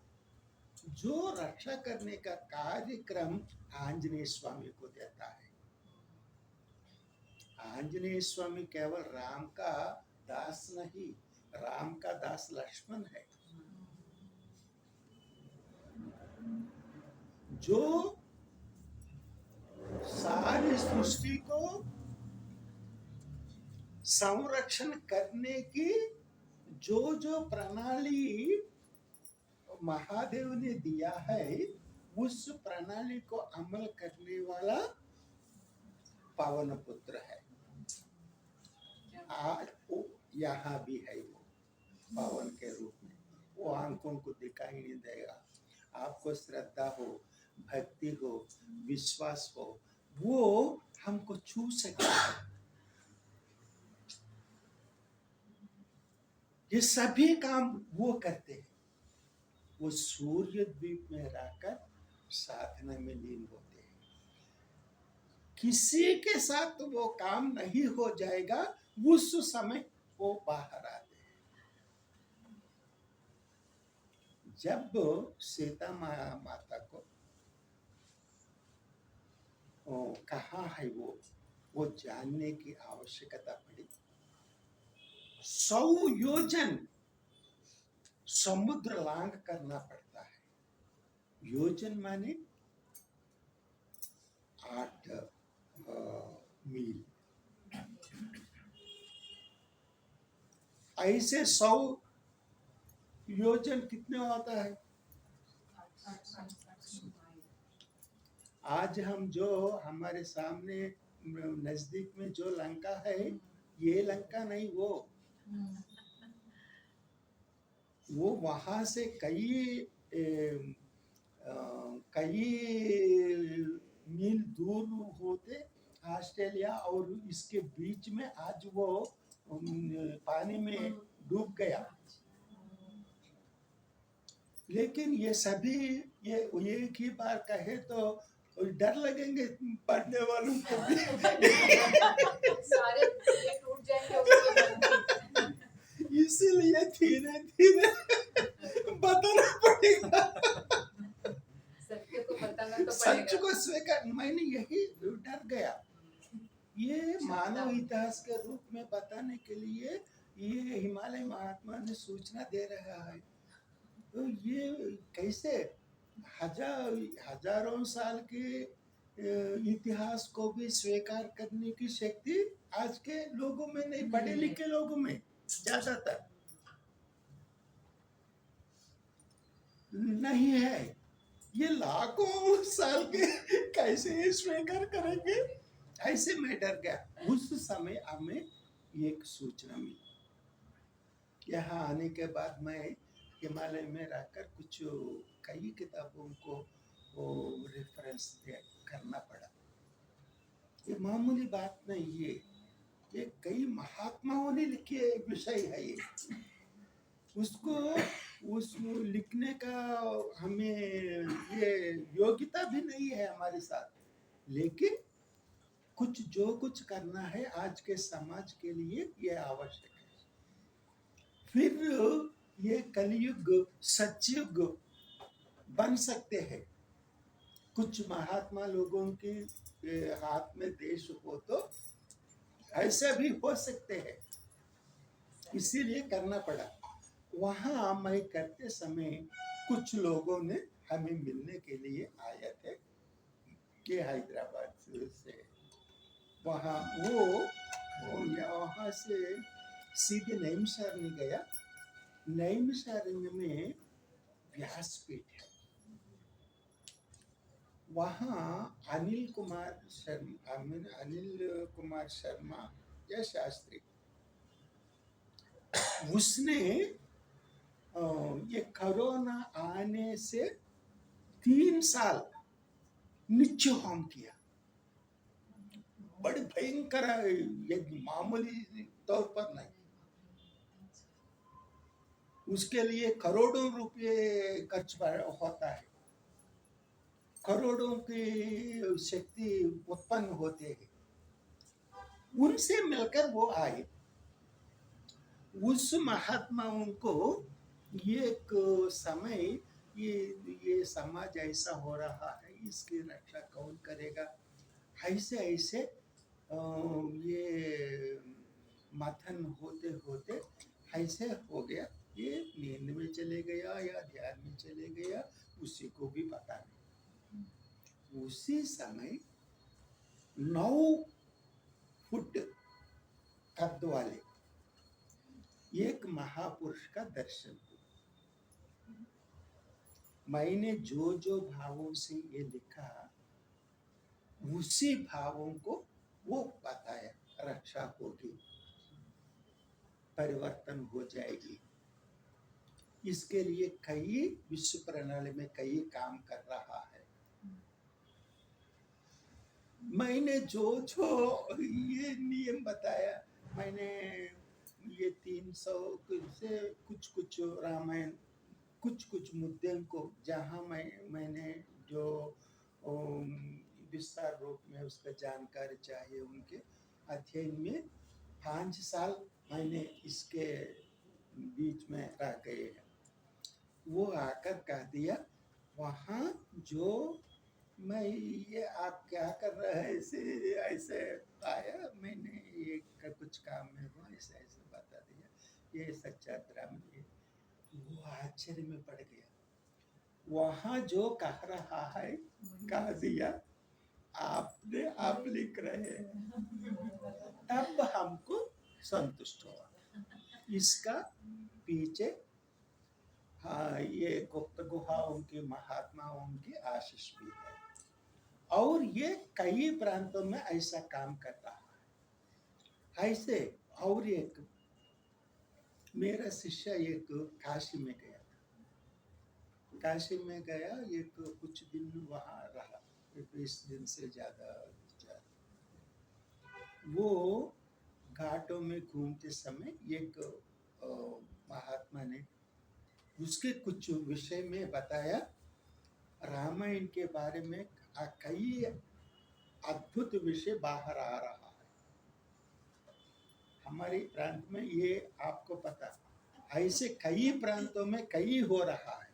जो रक्षा करने का कार्यक्रम आंजनेय स्वामी को देता है। आंजनेय स्वामी केवल राम का दास नहीं, राम का दास लक्ष्मण है, जो सारी सृष्टि को संरक्षण करने की जो जो प्रणाली महादेव ने दिया है, उस प्रणाली को अमल करने वाला पावन पुत्र है। आज वो यहाँ भी है, वो पावन के रूप में। वो आंखों को दिखाई नहीं देगा। आपको श्रद्धा हो, भक्ति हो, विश्वास हो, वो हमको छू सकता है। ये सभी काम वो करते हैं। वो सूर्य द्वीप में रहकर साधना में लीन होते हैं। किसी के साथ वो काम नहीं हो जाएगा, उस समय वो बाहर आते हैं। जब सीता माता को कहाँ है वो जानने की आवश्यकता पड़ी। 100 योजन समुद्र लांघ करना पड़ता है। योजन माने 8 मील। ऐसे 100 योजन कितने होता है? आज हम जो हमारे सामने नजदीक में जो लंका है, ये लंका नहीं, वो वहां से कई मील दूर होते ऑस्ट्रेलिया, और इसके बीच में आज वो पानी में डूब गया। लेकिन ये सभी ये एक ही बार कहे तो डर लगेंगे पढ़ने वालों को भी। सारे ये टूट जाएंगे उसके। इसीलिए धीरे धीरे बताना पड़ेगा। सत्य को बताना तो सच पड़ेगा। को स्वीकार, मैंने यही डर गया। ये मानव इतिहास के रूप में बताने के लिए ये हिमालय महात्मा ने सूचना दे रहा है। तो ये कैसे हजारों साल के इतिहास को भी स्वीकार करने की शक्ति आज के लोगों में नहीं, पढ़े लिखे लोगों में ज्यादातर नहीं है। ये लाखों साल के कैसे स्वीकार करेंगे, ऐसे मैं डर गया। उस समय हमें एक सूचना मिली। यहाँ आने के बाद मैं हिमालय में रहकर कुछ कई किताबों को रेफरेंस करना पड़ा। ये मामूली बात नहीं है, ये कई महात्माओं ने लिखे विषय है ये। उसको उस लिखने का हमें ये योग्यता भी नहीं है हमारे साथ, लेकिन कुछ जो कुछ करना है आज के समाज के लिए ये आवश्यक है। फिर ये कलयुग सतयुग बन सकते हैं। कुछ महात्मा लोगों के हाथ में देश हो तो ऐसा भी हो सकते हैं, इसीलिए करना पड़ा। वहाँ मैं करते समय कुछ लोगों ने हमें मिलने के लिए आए थे, ये हैदराबाद से। वहाँ वो यहाँ से सीधे नैमिषारण्य गया। नैमिषारण्य में व्यासपीठ है। वहाँ अनिल कुमार शर्मा या शास्त्री, उसने ये कोरोना आने से 3 साल नित्य होम किया। बड़ी भयंकर है, ये मामूली तौर पर नहीं। उसके लिए करोड़ों रुपए खर्च होता है, करोड़ों की शक्ति उत्पन्न होते हैं। उनसे मिलकर वो आए। उस महात्माओं को एक समय ये समाज ऐसा हो रहा है, इसकी रक्षा कौन करेगा, ऐसे ऐसे ये मथन होते होते ऐसे हो गया। ये नींद में चले गया या ध्यान में चले गया, उसी को भी पता नहीं। उसी समय 9 फुट कद वाले एक महापुरुष का दर्शन हुआ। मैंने जो जो भावों से ये लिखा, उसी भावों को वो बताया। रक्षा होगी, परिवर्तन हो जाएगी, इसके लिए कई विश्व प्रणाली में कई काम कर रहा है। मैंने जो जो ये नियम बताया, मैंने ये 300 से कुछ रामायण, कुछ मुद्दे को जहाँ मैंने जो विस्तार रूप में उसका जानकारी चाहिए, उनके अध्ययन में 5 साल मैंने इसके बीच में रह गए हैं। वो आकर कह दिया, वहाँ जो मैं ये आप क्या कर रहे हैं ऐसे ऐसे आया, मैंने ये कुछ काम में हुआ, ऐसे ऐसे बता दिया, ये सच्चा ड्रामा है। वो आश्चर्य में पड़ गया। वहाँ जो कह रहा है कह दिया, आप लिख रहे हैं। तब हमको संतुष्ट हुआ। इसका पीछे हाँ ये गुप्त गुहाओं की महात्माओं की आशीष भी है, और ये कई प्रांतों में ऐसा काम कर रहा है। ऐसे और एक मेरा शिष्य एक काशी में गया था। काशी में गया, एक कुछ दिन वहाँ रहा, 20 दिन से ज्यादा। वो घाटों में घूमते समय एक महात्मा ने उसके कुछ विषय में बताया। रामायण के बारे में कई अद्भुत विषय बाहर आ रहा है हमारे प्रांत में, ये आपको पता। ऐसे कई प्रांतों में कई हो रहा है।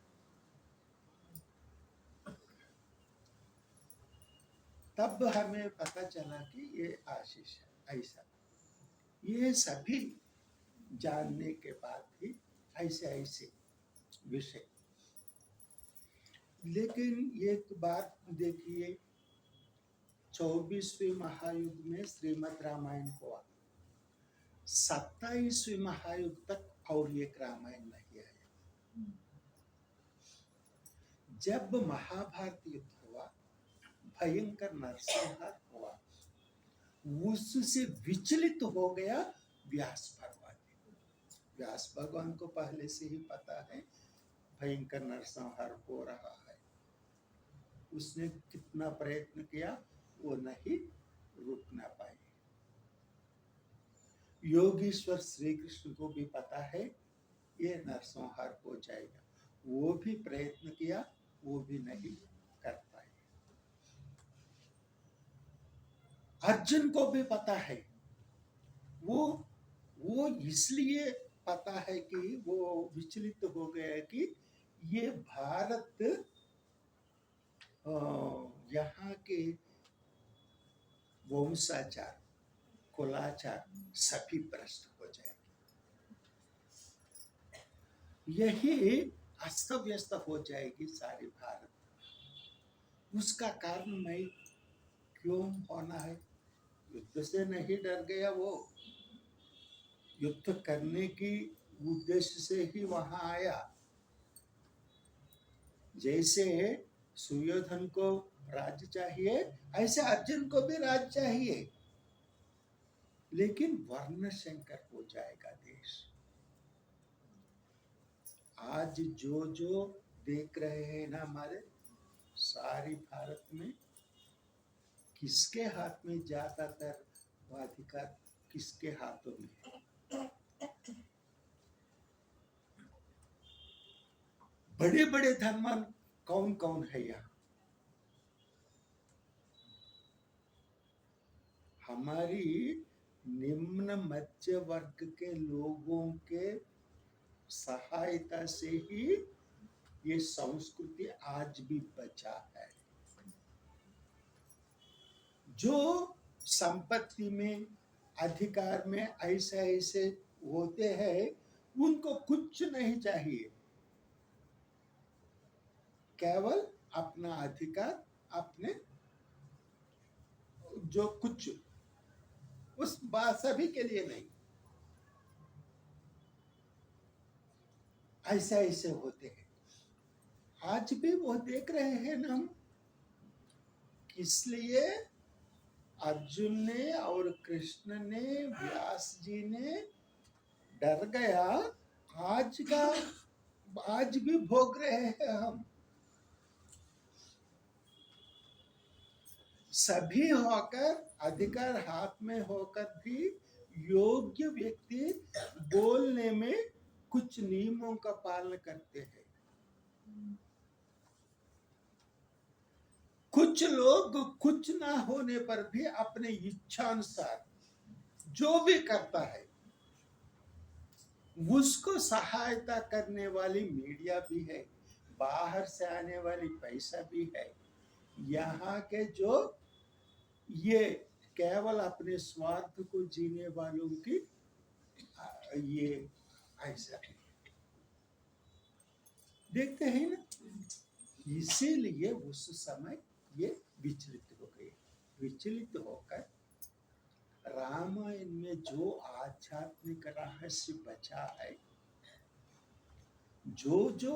तब हमें पता चला कि ये आशीष है। ऐसा ये सभी जानने के बाद भी ऐसे ऐसे विषय। लेकिन एक बात देखिए, 24वीं महायुद्ध में श्रीमद् रामायण हुआ, 27वीं महायुद्ध तक और एक रामायण नहीं आया। जब महाभारत युद्ध हुआ, भयंकर नरसंहार हुआ, उससे विचलित हो गया व्यास भगवान। व्यास भगवान को पहले से ही पता है भयंकर नरसंहार हो रहा है। उसने कितना प्रयत्न किया, वो नहीं रुक ना पाए। योगीश्वर श्री कृष्ण को भी पता है ये नरसंहार हो जाएगा, वो भी प्रयत्न किया, वो भी नहीं कर पाए। अर्जुन को भी पता है, वो इसलिए पता है कि वो विचलित हो गया कि ये भारत यहाँ के वंशाचार कुलाचार सभी भ्रष्ट हो जाएंगे। यही अस्त व्यस्त हो जाएगी सारी भारत। उसका कारण मैं क्यों होना है? युद्ध से नहीं डर गया वो, युद्ध करने की उद्देश्य से ही वहां आया। जैसे सुयोधन को राज्य चाहिए, ऐसे अर्जुन को भी राज्य चाहिए, लेकिन वर्ण संकर हो जाएगा देश। आज जो जो देख रहे हैं ना, हमारे सारी भारत में किसके हाथ में ज्यादातर अधिकार, किसके हाथों में है? बड़े बड़े धनवान कौन कौन है यहाँ? हमारी निम्न मध्य वर्ग के लोगों के सहायता से ही ये संस्कृति आज भी बचा है। जो संपत्ति में अधिकार में ऐसे ऐसे होते हैं, उनको कुछ नहीं चाहिए, केवल अपना अधिकार, अपने जो कुछ उस बात सभी के लिए नहीं, ऐसे ऐसे होते हैं। आज भी वो देख रहे हैं ना हम, इसलिए अर्जुन ने और कृष्ण ने, व्यास जी ने डर गया। आज भी भोग रहे हैं हम। सभी होकर, अधिकार हाथ में होकर भी योग्य व्यक्ति बोलने में कुछ नियमों का पालन करते हैं। कुछ लोग कुछ ना होने पर भी अपने इच्छानुसार जो भी करता है, उसको सहायता करने वाली मीडिया भी है, बाहर से आने वाली पैसा भी है। यहाँ के जो ये केवल अपने स्वार्थ को जीने वालों की ये ऐसा देखते हैं ना। इसीलिए उस समय ये विचलित हो गए। विचलित होकर रामायण में जो आध्यात्मिक रहस्य बचा है, जो जो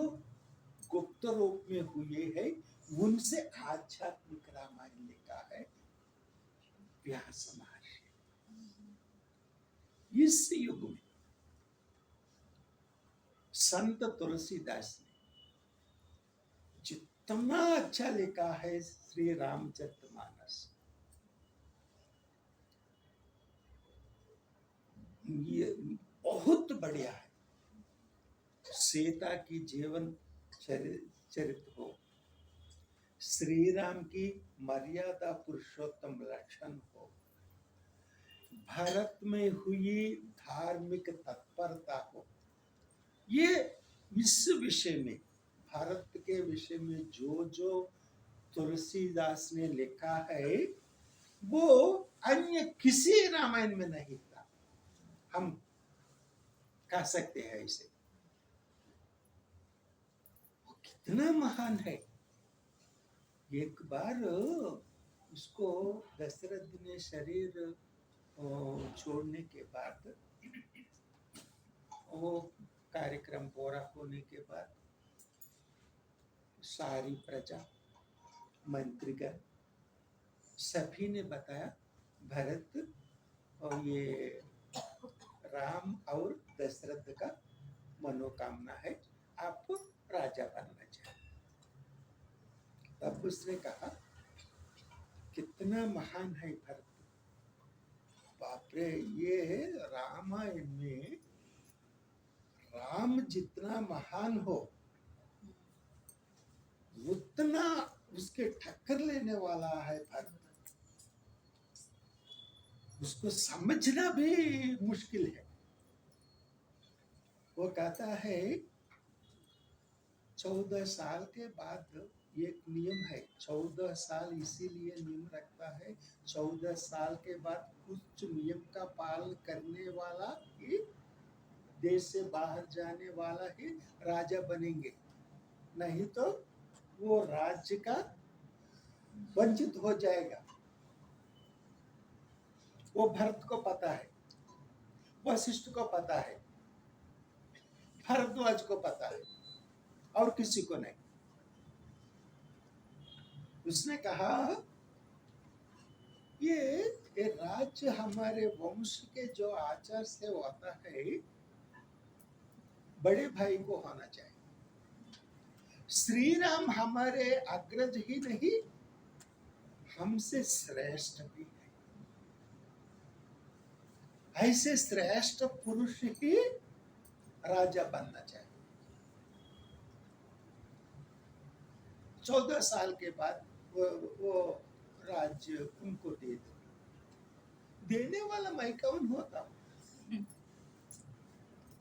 गुप्त रूप में हुए हैं, उनसे आध्यात्मिक रामायण लिखा है व्यास महर्षि। इस युग में संत तुलसीदास ने जितना अच्छा लिखा है श्री रामचरितमानस, ये बहुत बढ़िया है। सीता की जीवन चरित्र हो, श्री राम की मर्यादा पुरुषोत्तम लक्षण हो, भारत में हुई धार्मिक तत्परता हो, ये इस विषय में, भारत के विषय में जो जो तुलसीदास ने लिखा है वो अन्य किसी रामायण में नहीं था, हम कह सकते हैं इसे। वो कितना महान है। एक बार उसको दशरथ ने शरीर छोड़ने के बाद, वो कार्यक्रम पूरा होने के बाद सारी प्रजा, मंत्रीगण सभी ने बताया भरत और ये राम और दशरथ का मनोकामना है, आप राजा बनना चाहिए। तब उसने कहा कितना महान है भरत, बाप रे, ये रामायण में राम जितना महान हो उतना उसके टक्कर लेने वाला है भरत, उसको समझना भी मुश्किल है। वो कहता है 14 साल के बाद एक नियम है, 14 साल इसीलिए नियम रखता है, 14 साल के बाद कुछ नियम का पालन करने वाला ही, देश से बाहर जाने वाला ही राजा बनेंगे, नहीं तो वो राज्य का वंचित हो जाएगा। वो भरत को पता है, वशिष्ठ को पता है, भरद्वाज को पता है, और किसी को नहीं। उसने कहा ये राज्य हमारे वंश के जो आचार से होता है, बड़े भाई को होना चाहिए। श्री राम हमारे अग्रज ही नहीं, हमसे श्रेष्ठ भी है। ऐसे श्रेष्ठ पुरुष ही राजा बनना चाहिए। 14 साल के बाद वो राज्य उनको दे दो। देने वाला मैं कौन होता हूं?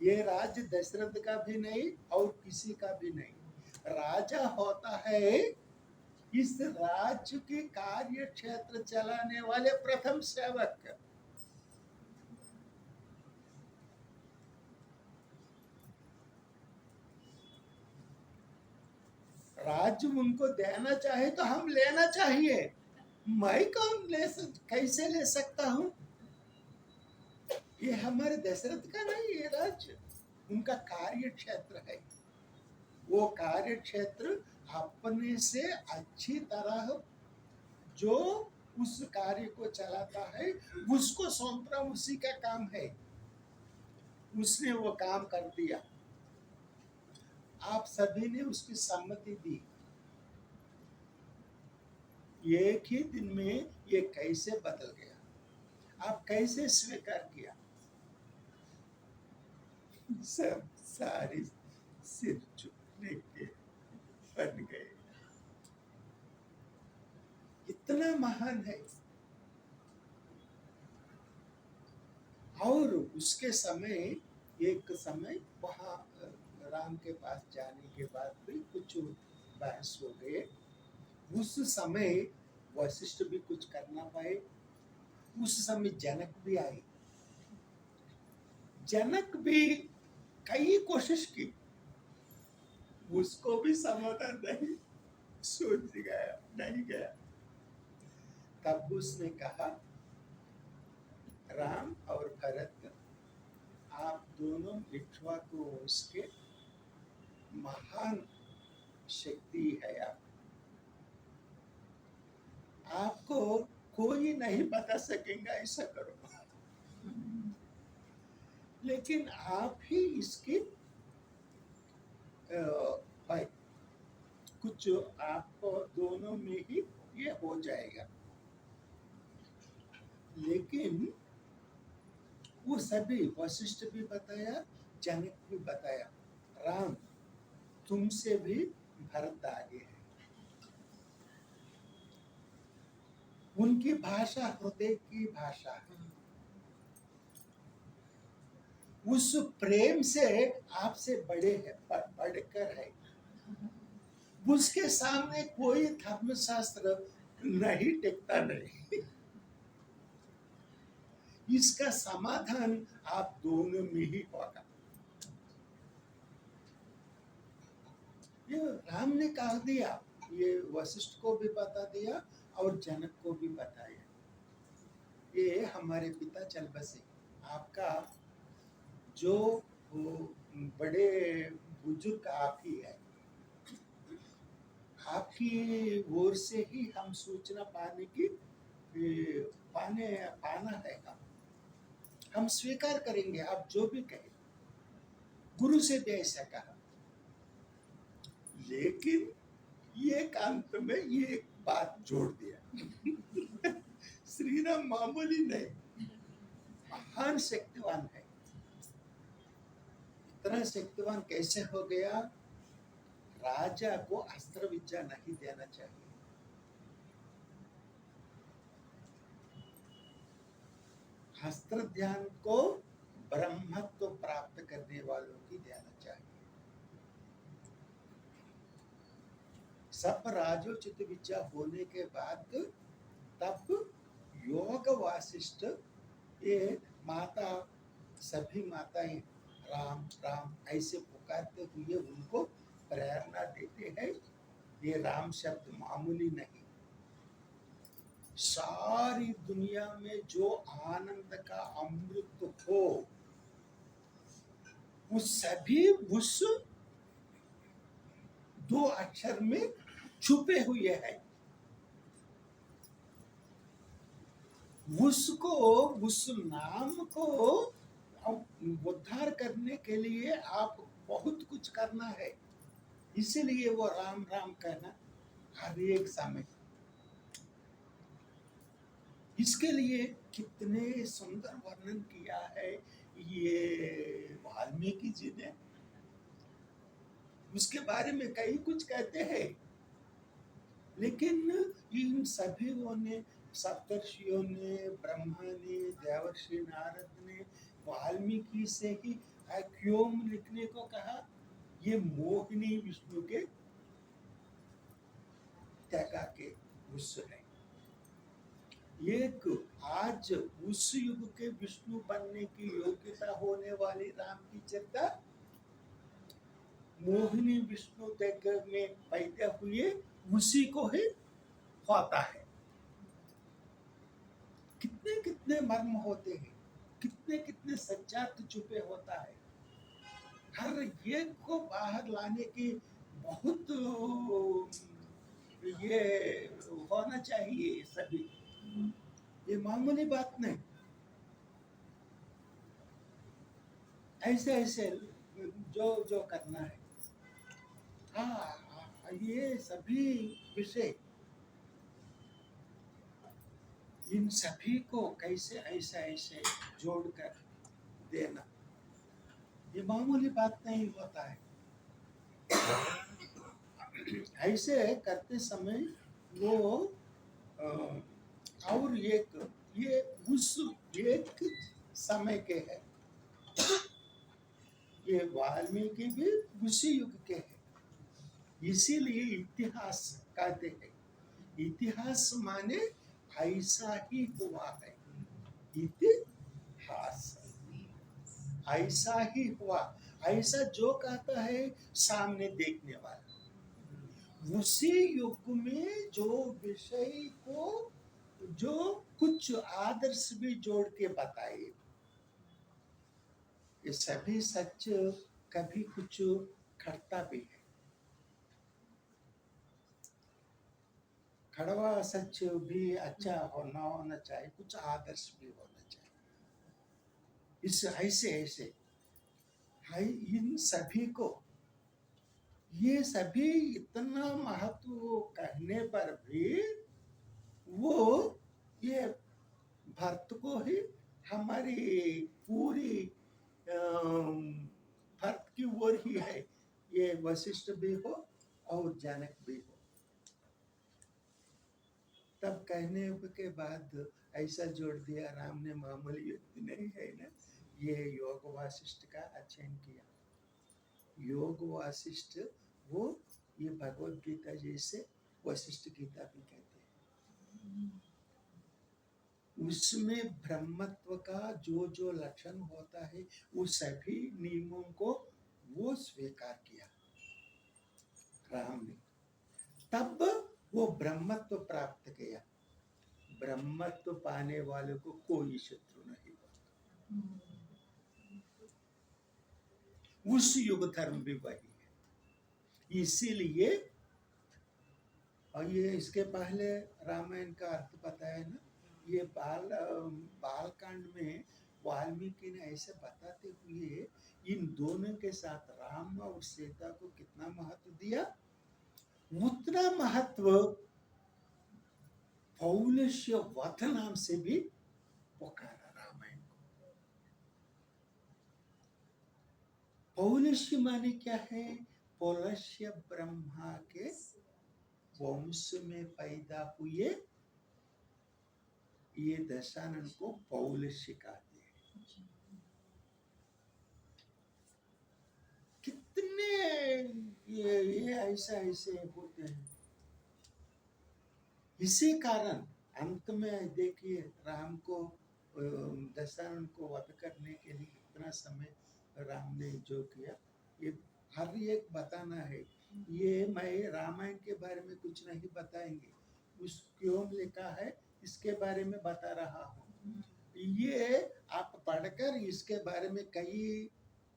ये राज्य दशरथ का भी नहीं और किसी का भी नहीं, राजा होता है इस राज्य के कार्य क्षेत्र चलाने वाले प्रथम सेवक। राज्य उनको देना चाहे तो हम लेना चाहिए, मैं कौन कैसे ले सकता हूं? ये हमारे दशरथ का नहीं, ये राज्य उनका कार्य क्षेत्र है। वो कार्य क्षेत्र अपने से अच्छी तरह जो उस कार्य को चलाता है उसको सौंपना उसी का काम है। उसने वो काम कर दिया, आप सभी ने उसकी सम्मति दी। एक ही दिन में ये कैसे बदल गया, आप कैसे स्वीकार किया? सब सारी सिर झुकने के बन गए। इतना महान है। और उसके समय, एक समय वहां राम के पास जाने के बाद भी कुछ बहस हो गए। उस समय वशिष्ठ भी कुछ करना पाए, उस समय जनक भी आए। जनक भी कई कोशिश की, उसको भी समाधान नहीं सूझ गया, नहीं गया। तब उसने कहा राम और भरत, आप दोनों इक्ष्वाकु वंश के महान शक्ति है, आपको कोई नहीं बता सकेगा, ऐसा करो। लेकिन आप ही इसकी भाई, कुछ आपको दोनों में ही ये हो जाएगा। लेकिन वो सभी, वशिष्ठ भी बताया, जनक भी बताया, राम तुमसे भी भरत आगे है। उनकी भाषा हृदय की भाषा है। उस प्रेम से आपसे बड़े है, बढ़कर है। उसके सामने कोई धर्मशास्त्र नहीं टिकता नहीं। इसका समाधान आप दोनों में ही होगा। ये राम ने कह दिया, ये वशिष्ठ को भी बता दिया और जनक को भी बताया। ये हमारे पिता चल बसे, आपका जो बड़े बुजुर्ग आप ही है, आपकी ओर से ही हम सूचना पाने की पाना है। हम स्वीकार करेंगे आप जो भी कहें। गुरु से भी ऐसा कहा, लेकिन ये अंत में ये एक बात जोड़ दिया। श्री राम मामूली नहीं, महान शक्तिवान है। इतना शक्तिवान कैसे हो गया? राजा को अस्त्र विद्या नहीं देना चाहिए। अस्त्र ध्यान को ब्रह्मत्व प्राप्त करने वालों की देना चाहिए। सब राजोचित विद्या होने के बाद तब योग वासिष्ठ, ये माता, सभी माताएं राम राम ऐसे पुकारते हुए उनको प्रेरणा देते हैं। ये राम शब्द मामूली नहीं। सारी दुनिया में जो आनंद का अमृत हो, वो सभी उस 2 अक्षर में छुपे हुए हैं। उसको, उस नाम को उद्धार करने के लिए आप बहुत कुछ करना है। इसीलिए वो राम राम कहना हर एक समय। इसके लिए कितने सुंदर वर्णन किया है ये वाल्मीकि जी ने। उसके बारे में कई कुछ कहते हैं, लेकिन इन सभीों ने, सप्तर्षियों ने, ब्रह्मा ने, देवर्षि नारद ने वाल्मीकि से ही क्यों लिखने को कहा। ये मोहिनी विष्णु के त्यागा के उस है। एक आज उस युग के विष्णु बनने की योग्यता होने वाली राम की चर्चा मोहिनी विष्णु त्याग में पैदा हुए उसी को ही होता है। कितने कितने मर्म होते हैं, कितने कितने सच्चार्थ छुपे होता है। हर एक को बाहर लाने की बहुत ये होना चाहिए सभी। ये मामूली बात नहीं। ऐसे ऐसे जो जो करना है, हाँ, ये सभी विषय, इन सभी को कैसे ऐसे ऐसे जोड़कर देना, ये मामूली बात नहीं होता है। ऐसे करते समय वो और एक, ये उस एक समय के है। ये वाल्मीकि भी उसी युग के हैं। इसीलिए इतिहास कहते हैं। इतिहास माने ऐसा ही हुआ है। इतिहास ऐसा ही हुआ। ऐसा जो कहता है सामने देखने वाला। उसी युग में जो विषय को, जो कुछ आदर्श भी जोड़ के बताए, ये सभी सच कभी कुछ खड़ता भी है। कड़वा सच भी अच्छा होना चाहिए, कुछ आदर्श भी होना चाहिए। इस ऐसे ऐसे इन सभी को, ये सभी इतना महत्व कहने पर भी वो ये भरत को ही हमारी पूरी भरत की ओर और ही है, ये वशिष्ठ भी हो और जनक भी हो। तब कहने के बाद ऐसा जोड़ दिया राम ने, मामूली युक्ति नहीं है ना, ये योग वासिष्ठ का अध्ययन किया। योग वासिष्ठ वो ये भगवत गीता जैसे वशिष्ठ गीता भी कहते हैं। उसमें ब्रह्मत्व का जो जो लक्षण होता है वो सभी नियमों को वो स्वीकार किया राम ने, तब वो ब्रह्मत्व प्राप्त किया। ब्रह्मत्व पाने वाले को कोई शत्रु नहीं होता। उस युग धर्म भी वही है। इसीलिए, और ये इसके पहले रामायण का अर्थ पता है ना, ये बालकांड में वाल्मीकि ने ऐसे बताते हुए इन दोनों के साथ राम और सीता को कितना महत्व दिया, उतना महत्व पौलुष्य वध नाम से भी पुकारा रामायण को। पौलुष्य माने क्या है? पौलुष्य ब्रह्मा के वंश में पैदा हुए ये दशानन को पौलुष्य कहते हैं। कितने ये ऐसा ऐसे होते हैं। इसी कारण अंत में देखिए राम को दशानन को वध करने के लिए इतना समय राम ने जो किया, ये हर एक बताना है। ये मैं रामायण के बारे में कुछ नहीं बताएंगे, उस क्यों लिखा है इसके बारे में बता रहा हूँ। ये आप पढ़कर इसके बारे में कई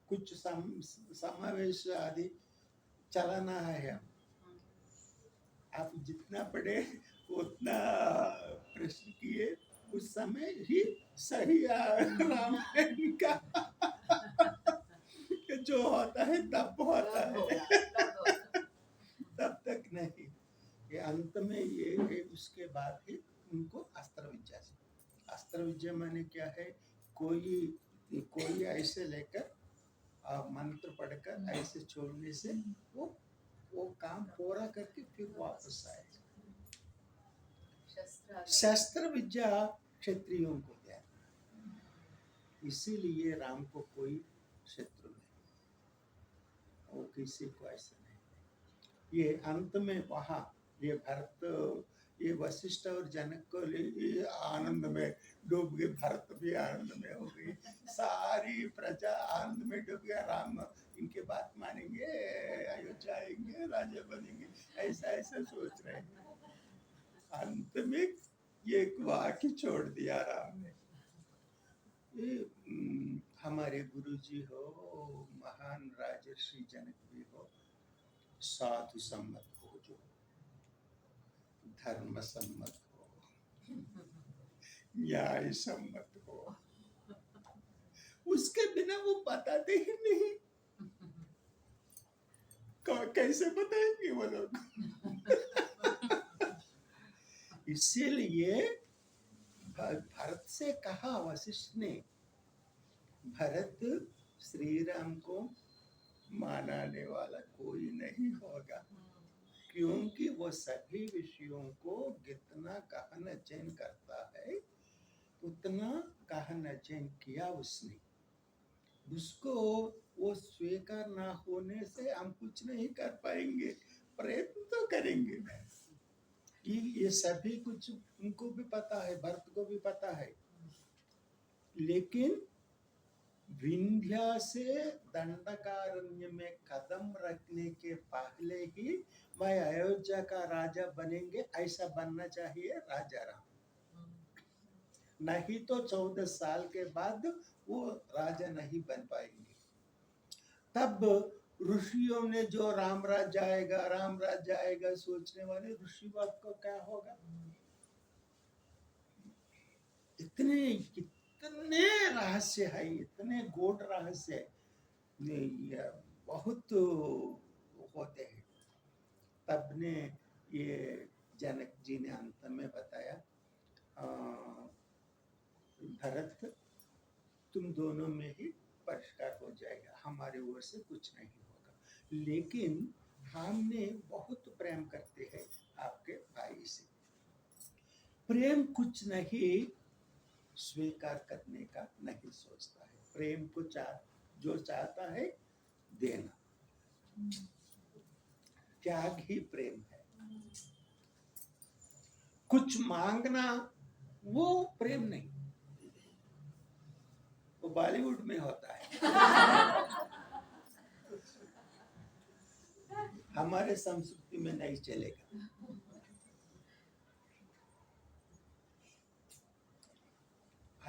कुछ समावेश आदि चलाना है। आप जितना पढ़े उतना प्रश्न किए, उस समय ही सही रामायण का जो होता है तब होता है, तब तक नहीं। ये अंत में ये है, उसके बाद ही उनको अस्त्र विद्या से, अस्त्र विद्या माने क्या है, कोई ऐसे लेकर मंत्र पढ़कर ऐसे छोड़ने से वो काम पूरा करके फिर वापस आए। शस्त्र विद्या क्षत्रियों को दिया, इसीलिए राम को कोई शत्रु नहीं, और किसी को ऐसा नहीं। ये अंत में वहां ये भरत, ये वशिष्ठ और जनक को ये आनंद में डूब गए, भरत भी आनंद में हो गई, सारी प्रजा आनंद में डूब गया। राम इनके बात मानेंगे, अयोध्या आएंगे, राजा बनेंगे, ऐसा ऐसा सोच रहे हैं। अंत में ये वाक्य छोड़ दिया राम ने। हमारे गुरुजी हो, महान राजर्षि जनक भी हो, साधु सम्मत हो, जो धर्म सम्मत हो, न्याय सम्मत हो, उसके बिना वो बताते ही नहीं। कैसे बताएंगे वो लोग? इसीलिए भरत से कहा वशिष्ठ ने, भरत श्री राम को मानने वाला कोई नहीं होगा, क्योंकि वो सभी विषयों को जितना कहना चयन करता है उतना कहना चयन किया उसने। उसको वो स्वीकार ना होने से हम कुछ नहीं कर पाएंगे, प्रयत्न तो करेंगे। ये सभी कुछ उनको भी पता है, भरत को भी पता है, लेकिन विंध्या से दंडकारण्य में कदम रखने के पहले ही मैं अयोध्या का राजा बनेंगे, ऐसा बनना चाहिए राजा राम। नहीं तो 14 साल के बाद वो राजा नहीं बन पाएंगे। तब ऋषियों ने जो राम राज्य आएगा सोचने वाले ऋषि बाप को क्या होगा? इतने रहस्य है, इतने गूढ़ रहस्य बहुत होते हैं। तब ने ये जनक जी ने अंत में बताया, भरत तुम दोनों में ही परिष्कार हो जाएगा, हमारे ओर से कुछ नहीं होगा। लेकिन हमने बहुत प्रेम करते हैं आपके भाई से, प्रेम कुछ नहीं स्वीकार करने का नहीं सोचता है, प्रेम को जो चाहता है देना, त्याग ही प्रेम है। कुछ मांगना वो प्रेम नहीं, वो बॉलीवुड में होता है, हमारे संस्कृति में नहीं चलेगा।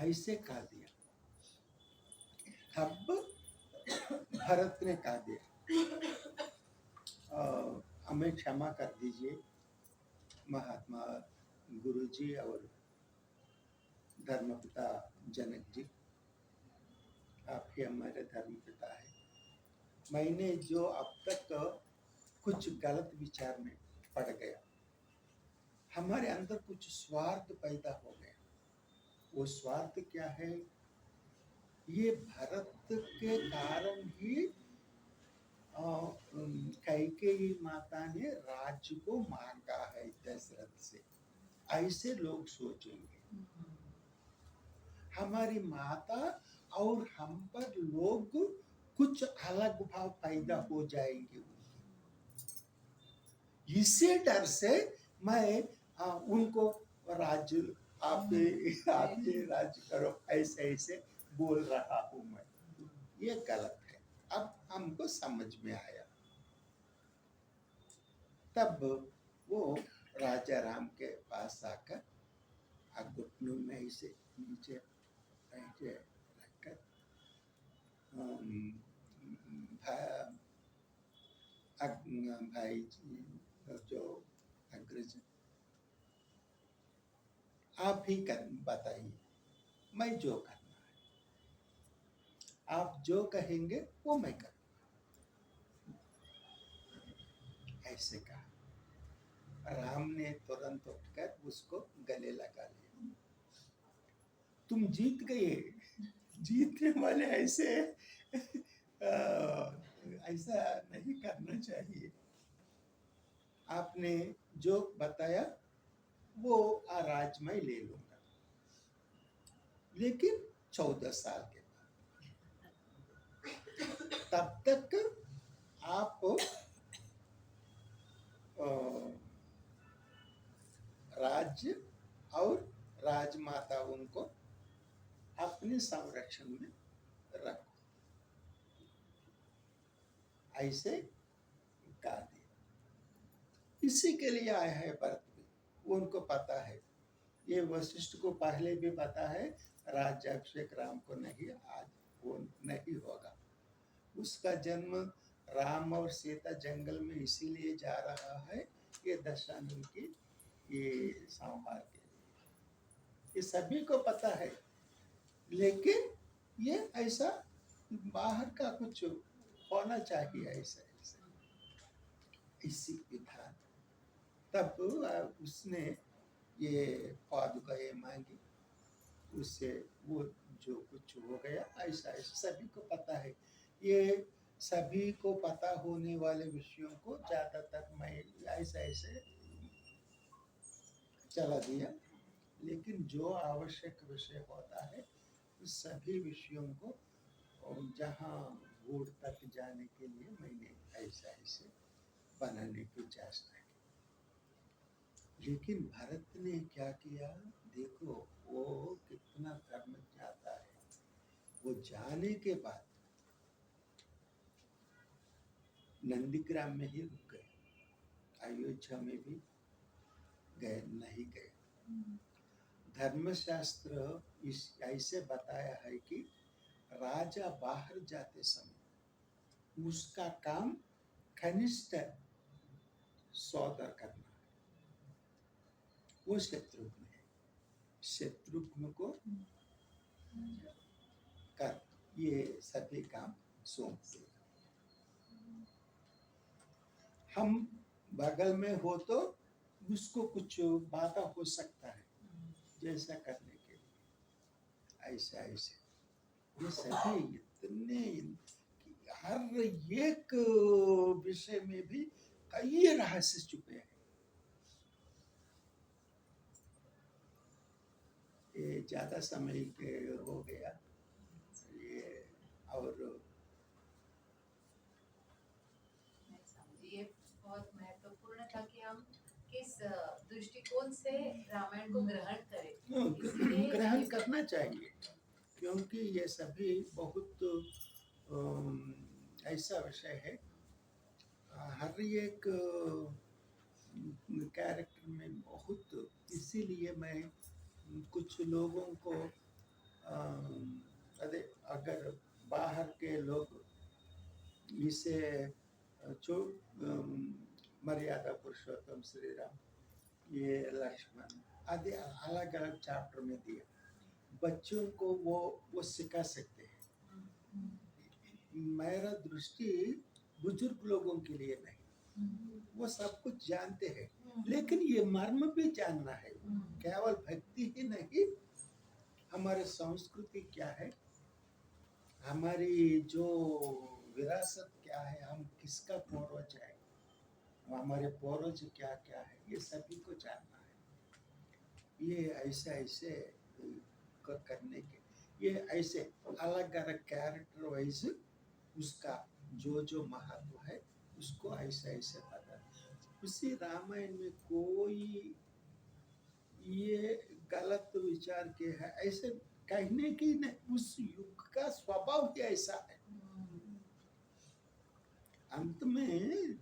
ऐसे कहा दिया, अब भरत ने कहा दिया हमें क्षमा कर दीजिए महात्मा गुरुजी और धर्मपिता जनक जी, आप ही हमारे धर्मपिता है। मैंने जो अब तक कुछ गलत विचार में पड़ गया, हमारे अंदर कुछ स्वार्थ पैदा हो गया। वो स्वार्थ क्या है? ये भरत के कारण ही कैकेयी माता ने राज्य को मांगा है दशरथ से, ऐसे लोग सोचेंगे। हमारी माता और हम पर लोग कुछ अलग भाव पैदा हो जाएंगे। इसी डर से मैं उनको राज्य आप ये राज्य करो ऐसे ऐसे बोल रहा हूं मैं, ये गलत है। अब हमको समझ में आया। तब वो राजा राम के पास आकर घुटनों में ऐसे नीचे ऐसे रखकर भाई जी जो अग्रज, आप ही बताइए मैं जो करना है, आप जो कहेंगे वो मैं करूँगा, ऐसे कहा। राम ने तुरंत उठकर उसको गले लगा लिया। तुम जीत गए, जीतने वाले ऐसे ऐसा नहीं करना चाहिए। आपने जो बताया वो राज मैं ले लूंगा, लेकिन 14 साल के बाद, तब तक आप राज्य और राजमाता उनको अपने संरक्षण में रखो, ऐसे कहा दिया। इसी के लिए आया है भरत भी, उनको पता है, ये वशिष्ठ को पहले भी पता है राज्याभिषेक राम को नहीं, आज वो नहीं होगा। उसका जन्म राम और सीता जंगल में इसीलिए जा रहा है, ये दशानन की ये संहार के लिए, ये सभी को पता है। लेकिन ये ऐसा बाहर का कुछ होना चाहिए, ऐसा ऐसा इसी विधान। तब उसने ये पादुकाएं मांगी, उससे वो जो कुछ हो गया, ऐसा ऐसा सभी को पता है। ये सभी को पता होने वाले विषयों को ज्यादातर मैं ऐसे ऐसे चला दिया, लेकिन जो आवश्यक विषय होता है उस सभी विषयों को जहाँ गुड़ तक जाने के लिए मैंने ऐसा ऐसे बनाने की चेष्टा की। लेकिन भरत ने क्या किया, देखो वो कितना कर्म जाता है। वो जाने के बाद नंदीग्राम में ही रुक गए, अयोध्या में भी गए नहीं गए। धर्मशास्त्र इस ऐसे बताया है कि राजा बाहर जाते समय उसका काम कनिष्ठ सौदा करना है, वो शत्रुघ्न है। शत्रुघ्न को कर ये सभी काम सौंप देगा। हम बगल में हो तो उसको कुछ बाधा हो सकता है जैसा करने के लिए, ऐसा ऐसे ये सभी इतने हर एक विषय में भी कई रहस्य छुपे हैं। ये ज्यादा समय के हो गया ये, और मैं समझी, ये बहुत महत्वपूर्ण था कि हम किस दृष्टिकोण से रामायण को ग्रहण करें। इसलिए ग्रहण ये- करना चाहिए, क्योंकि ये सभी बहुत ऐसा विषय है। हर एक कैरेक्टर में बहुत, इसीलिए मैं कुछ लोगों को अगर बाहर के लोग इसे जो मर्यादा पुरुषोत्तम श्री राम, ये लक्ष्मण आदि अलग अलग चैप्टर में दिए, बच्चों को वो सिखा सकते हैं। मेरा दृष्टि बुजुर्ग लोगों के लिए नहीं, वो सब कुछ जानते हैं, लेकिन ये मर्म भी जानना है। केवल भक्ति ही नहीं, हमारे संस्कृति क्या है, हमारी जो विरासत क्या है, हम किसका पूर्वज है, हमारे पूर्वज क्या क्या है, ये सभी को जानना है। ये ऐसे ऐसे करने के, ये ऐसे अलग अलग कैरेक्टर वाइज उसका जो जो महत्व है उसको ऐसे ऐसे पता। उसी रामायण में कोई ये गलत विचार के है ऐसे कहने की नहीं, उस युग का स्वभाव ही ऐसा है। अंत में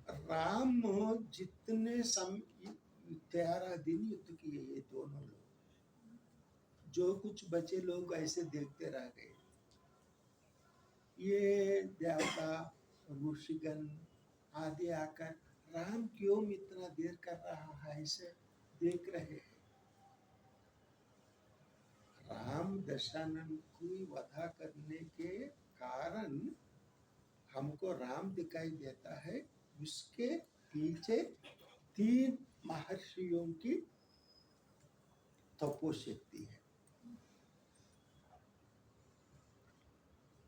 राम जितने 13 दिन युद्ध किए ये दोनों लोग, जो कुछ बचे लोग ऐसे देखते रह गए। ये देवता ऋषिगण आदि आकर राम क्यों इतना देर कर रहा है ऐसे देख रहे हैं। राम दशानन को वधा करने के कारण हमको राम दिखाई देता है, उसके पीछे 3 महर्षियों की तपोशक्ति है।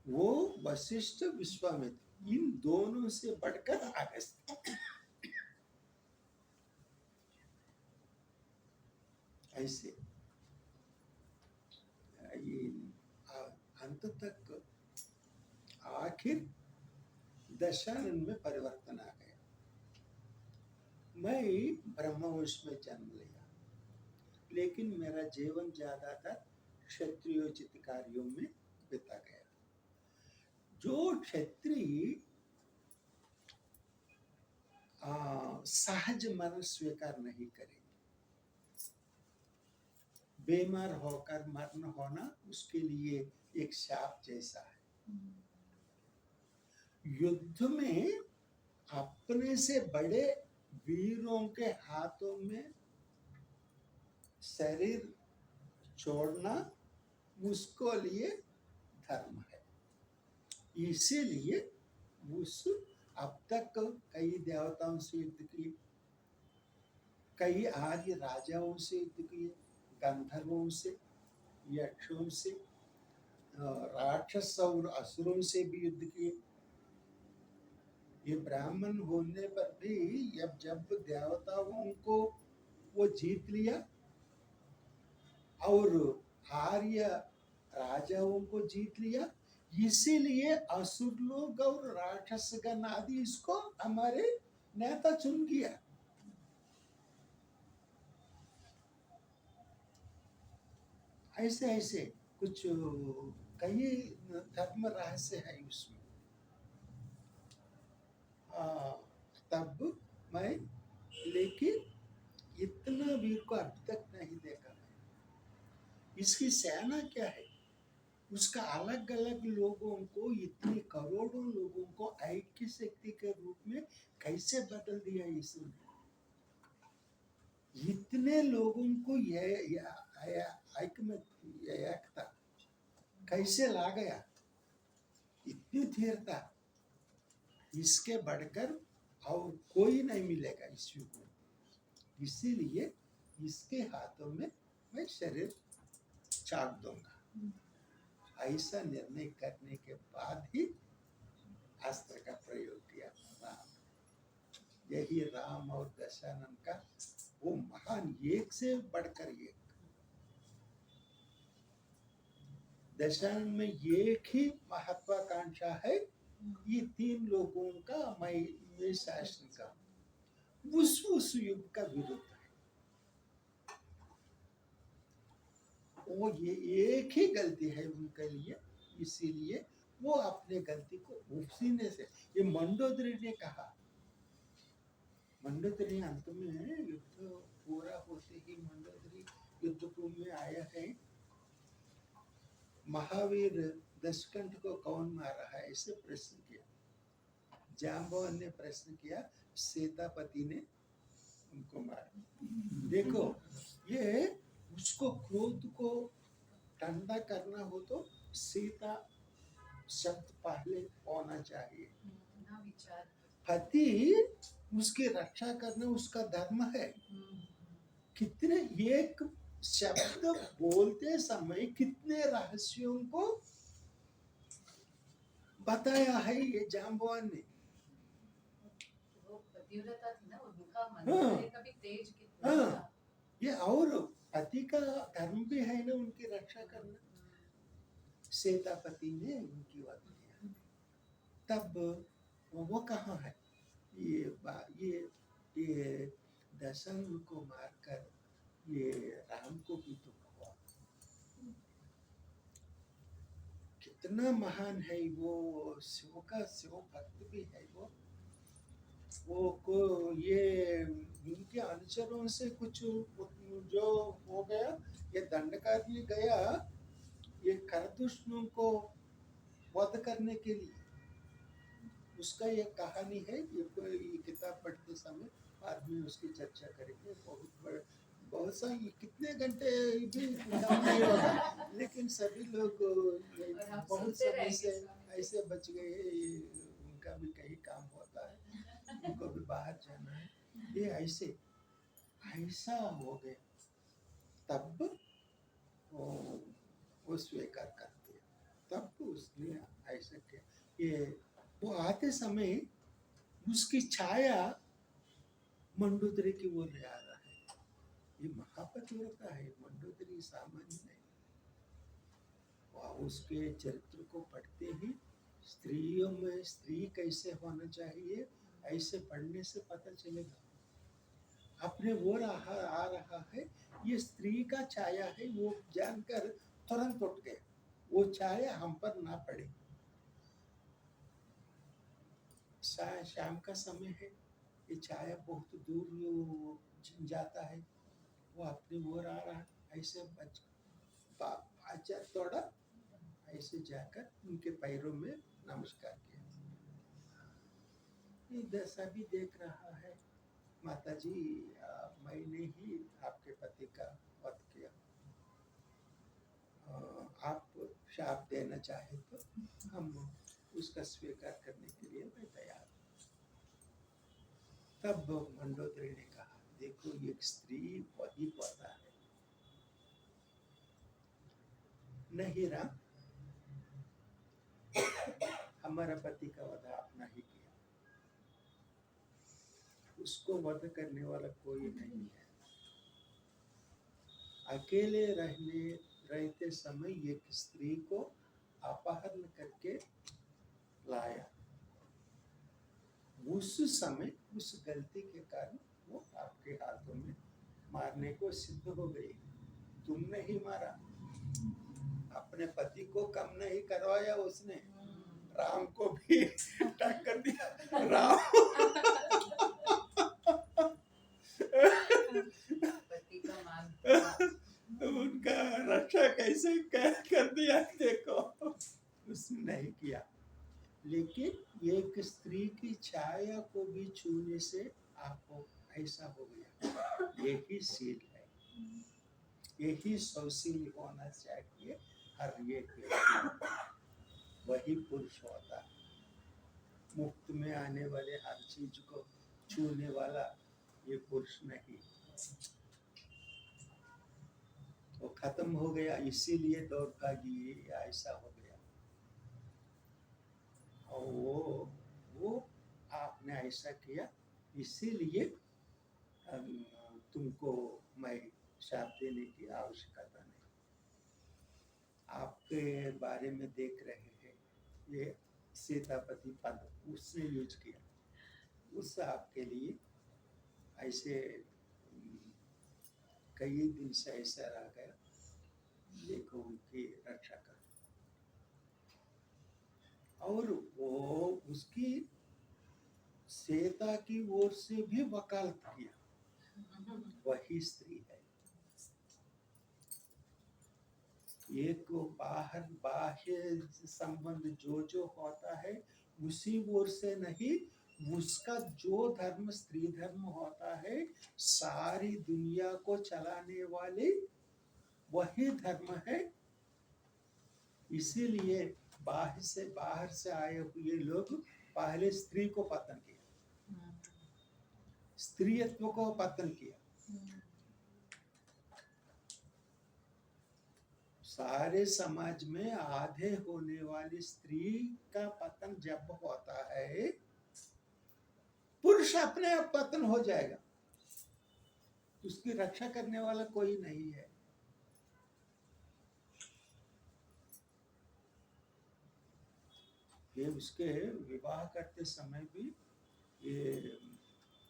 वो वशिष्ठ विश्वामित्र, इन दोनों से बढ़कर अगस्त्य। ऐसे ये अंत तक आखिर दशानन में परिवर्तन आ गया। मैं ब्रह्मवंश में जन्म लिया, लेकिन मेरा जीवन ज्यादातर क्षत्रियोचित कार्यों में बिता गया। जो क्षत्रिय सहज मरण स्वीकार नहीं करेंगे, बीमार होकर मरण होना उसके लिए एक शाप जैसा है। युद्ध में अपने से बड़े वीरों के हाथों में शरीर छोड़ना उसको लिए धर्म है। इसीलिए उस अब तक कई देवताओं से युद्ध किए, कई आर्य राजाओं से युद्ध किए, गंधर्वों से, यक्षों से, राक्षस और असुरों से भी युद्ध किए। ये ब्राह्मण होने पर भी जब देवताओं को वो जीत लिया और आर्य राजाओं को जीत लिया, इसीलिए असुर लोग और राक्षसगण आदि इसको हमारे नेता चुन किया। ऐसे ऐसे कुछ कई धर्म रहस्य है उसमें। तब मैं, लेकिन इतना वीर को अब तक नहीं देखा। इसकी सेना क्या है, उसका अलग अलग लोगों को, इतने करोड़ों लोगों को ऐक्य शक्ति के रूप में कैसे बदल दिया ईश्वर ने। इतने लोगों को ऐक्य में एकता कैसे ला गया, इतनी धीरता, इसके बढ़कर और कोई नहीं मिलेगा इस युग में। इसीलिए इसके हाथों में मैं शरीर चाट दूंगा। ऐसा निर्णय करने के बाद ही अस्त्र का प्रयोग किया राम। यही राम और दशरथ का वो महान, एक से बढ़कर एक। दशरथ में एक ही महत्वाकांक्षा है, ये 3 लोगों का मैं शासन का, उस युग का विरुद्ध है। वो ये एक ही गलती है उनके लिए, इसीलिए वो अपने गलती को उसीने से, ये मंडोदरी ने कहा। मंडोदरी अंत में युद्ध पूरा होते ही मंडोदरी युद्ध भूमि में आया है। महावीर दशकंठ को कौन मारा है, ऐसे प्रश्न किया। जाम्बवान ने प्रश्न किया, सीतापति ने उनको मारा। देखो, ये उसको क्रोध को ठंडा करना हो तो सीता शब्द पहले होना चाहिए। ना विचार। पति उसकी रक्षा करना उसका धर्म है। कितने एक शब्द बोलते समय कितने रहस्यों को बताया है ये जाम्बवान ने। वो पतिव्रता थी ना, उनका मन हाँ। कभी तेज कितना हाँ। था। ये और पति का धर्म भी है ना उनकी रक्षा करना। सीतापति ने उनकी वध किया। तब वो कहाँ है, ये दशरथ को मारकर ये राम को भी दुख हुआ। कितना महान है वो, शिव का शिव भक्त भी है वो को ये इनके अनुचरों से कुछ जो हो गया, ये दंडकारण्य गया ये खरदूषणों को वध करने के लिए। उसका ये कहानी है, ये किताब पढ़ते समय बाद में उसकी चर्चा करेंगे। बहुत सा कितने घंटे भी कम नहीं होगा, लेकिन सभी लोग बहुत समय से ऐसे बच गए। उनका भी कहीं काम होता है, उनको भी बाहर जाना है, ये ऐसा हो गया। तब वो स्वीकार कर दिया। तब उसने ऐसा किया। ये वो आते समय उसकी छाया मंडोदरी की ओर ले आ रहा है। ये महापतिव्रता है, मंडोदरी सामान्य नहीं। उसके चरित्र को पढ़ते ही स्त्रियों में स्त्री कैसे होना चाहिए, ऐसे पढ़ने से पता चलेगा। अपने ओर आ रहा है, ये स्त्री का छाया है, वो जानकर तुरंत उठ गए, वो छाया हम पर ना पड़े। शाम का समय है, ये छाया बहुत दूर जाता है, वो अपनी ओर आ रहा है, ऐसे थोड़ा ऐसे जाकर उनके पैरों में नमस्कार किया। ये दशा भी देख रहा है, माताजी मैंने ही आपके पति का वध किया, आप शाप देना चाहे तो हम उसका स्वीकार करने के लिए मैं तैयार हूँ। तब मंडोदरी ने कहा, देखो ये स्त्री वही पता है, नहीं राम, हमारा पति का वध आपने ही किया, उसको वध करने वाला कोई नहीं है। अकेले रहते समय एक स्त्री को अपहरण करके लाया। उस समय उस गलती के कारण वो आपके हाथों में मारने को सिद्ध हो गई। तुमने ही मारा, अपने पति को कम नहीं करवाया उसने, राम को भी टक्कर दिया। राम पति का मान उनका रक्षा कैसे कर दिया, देखो उसने नहीं किया। लेकिन एक स्त्री की छाया को भी छूने से आपको ऐसा हो गया, यही सील है, यही सौशील होना चाहिए हर एक व्यक्ति, वही पुरुष होता है। मुफ्त में आने वाले हर चीज को छूने वाला ये पुरुष नहीं। वो खत्म हो गया, इसीलिए दौड़ भागी, ऐसा हो गया। और वो आपने ऐसा किया, इसीलिए तुमको मैं शाप देने की आवश्यकता नहीं। आपके बारे में देख रहे हैं, ये सीतापति पद उसने यूज किया, उस आपके लिए ऐसे कई दिन से ऐसा रह गया, देखो उनकी रक्षा कर। और वो उसकी सीता की ओर से भी वकालत किया, वही स्त्री है। एक बाहर बाह्य संबंध जो होता है उसी ओर से नहीं, उसका जो धर्म स्त्री धर्म होता है, सारी दुनिया को चलाने वाले वही धर्म है। इसीलिए बाहर से आए हुए लोग पहले स्त्री को पतन किया, स्त्रीत्व को पतन किया। सारे समाज में आधे होने वाली स्त्री का पतन जब होता है, पुरुष अपने आप पतन हो जाएगा, उसकी रक्षा करने वाला कोई नहीं है। ये उसके विवाह करते समय भी ये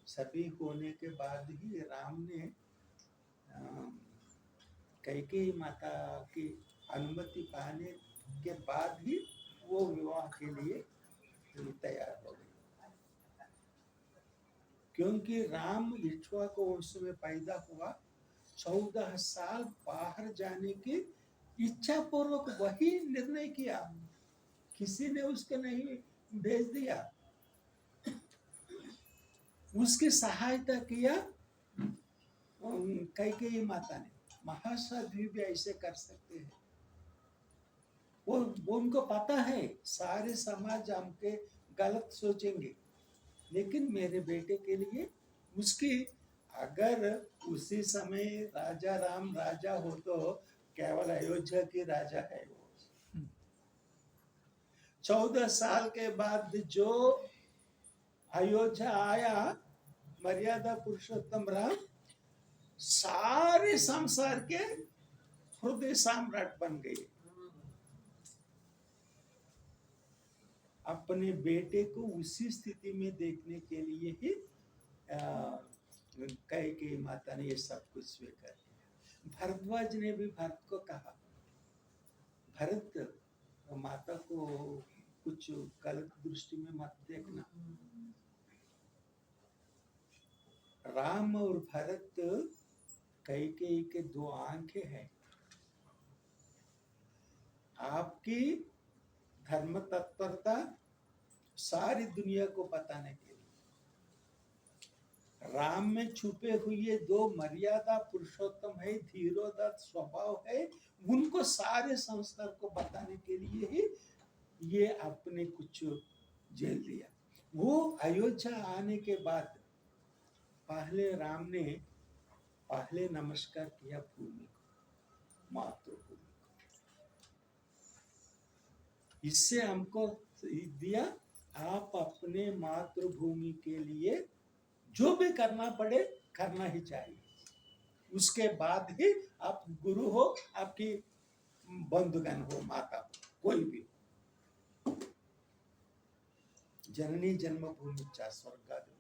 सभी होने के बाद ही राम ने कैकेयी माता की अनुमति पाने के बाद ही वो विवाह के लिए तैयार हो गई, क्योंकि राम इक्ष्वाकु वंश में पैदा हुआ, 14 साल बाहर जाने की इच्छा पूर्वक वही निर्णय किया, किसी ने उसको नहीं भेज दिया, उसकी सहायता किया कैकेयी माता ने। महासाध्वी भी ऐसे कर सकते हैं। वो उनको पता है सारे समाज हमके गलत सोचेंगे, लेकिन मेरे बेटे के लिए उसकी, अगर उसी समय राजा राम राजा हो तो केवल अयोध्या की राजा है वो। 14 साल के बाद जो अयोध्या आया मर्यादा पुरुषोत्तम राम, सारे संसार के हृदय सम्राट बन गए। अपने बेटे को उसी स्थिति में देखने के लिए ही कैकेयी माता ने ये सब कुछ स्वीकार किया। भरद्वाज ने भी भरत को कहा, भरत माता को कुछ गलत दृष्टि में मत देखना। राम और भरत कैकेयी के 2 आंखें हैं। आपकी धर्म तत्परता सारी दुनिया को बताने के लिए, राम में छुपे हुए 2 मर्यादा पुरुषोत्तम है, धीरोदात्त स्वभाव है, उनको सारे संसार को बताने के लिए ही ये अपने कुछ जेल दिया। वो अयोध्या आने के बाद पहले राम ने पहले नमस्कार किया भूमि को, मातृभूमि को। इससे हमको दिया, आप अपने मातृभूमि के लिए जो भी करना पड़े करना ही चाहिए, उसके बाद ही आप गुरु हो, आपकी बंधुगण हो, माता हो, कोई भी। जननी जन्मभूमि चा स्वर्गादपि,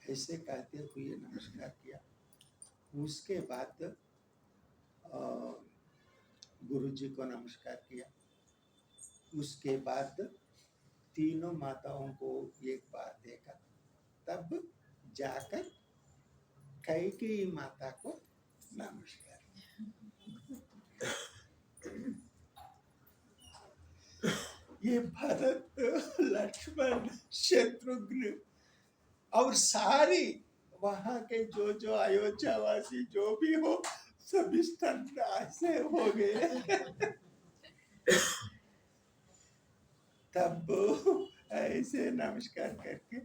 ऐसे कहते हुए नमस्कार किया। उसके बाद गुरु जी को नमस्कार किया। उसके बाद तीनों माताओं को एक बार देखा, तब जाकर कैकेयी माता को नमस्कार किया। ये भरत, लक्ष्मण, शत्रुघ्न और सारी वहां के जो अयोध्यावासी जो भी हो, सभी स्तब्ध ऐसे हो गए। तब ऐसे नमस्कार करके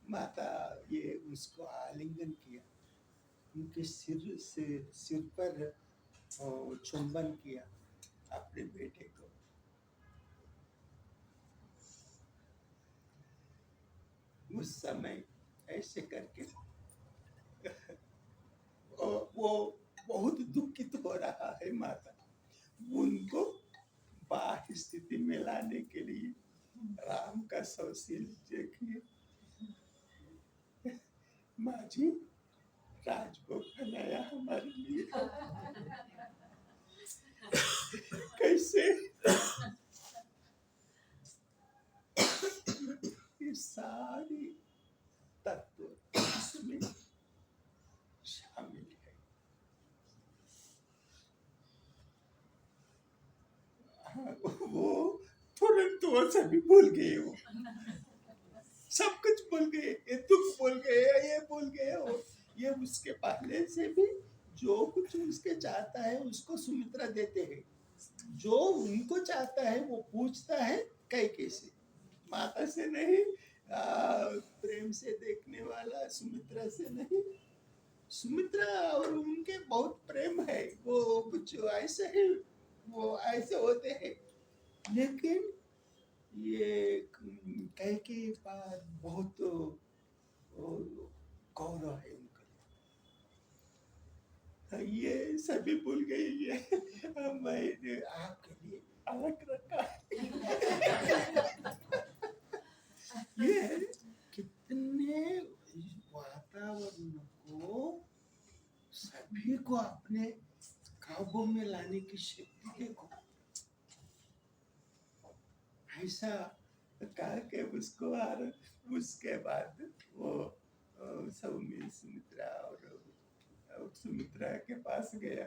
माता ये उसको आलिंगन किया, उनके सिर पर चुंबन किया अपने बेटे को। उस समय ऐसे करके वो बहुत दुखित हो रहा है माता। उनको बाह्य स्थिति में लाने के लिए राम का सौशील देखिए। माँ जी राजभोग बनाया हमारे लिए। कैसे ये सारी तत्व इसमें शामिल है। वो तुरंत वो सभी भूल गए, वो सब कुछ भूल गए, ये दुख भूल गए, ये भूल गए। वो ये उसके पहले से भी जो कुछ उसके चाहता है उसको सुमित्रा देते हैं। जो उनको चाहता है वो पूछता है कैके से, माता से नहीं। प्रेम से देखने वाला सुमित्रा से नहीं। सुमित्रा और उनके बहुत प्रेम है, वो कुछ ऐसे ही वो ऐसे होते हैं। लेकिन ये कैके पास बहुत गौरव है उनका। ये सभी भूल गई, ये मैंने आपके लिए अलग रखा है। ये कितने वातावरण को सभी को अपने काबू में लाने की शक्ति देखो। ऐसा कह के उसको, और उसके बाद वो सुमित्रा और सुमित्रा के पास गया।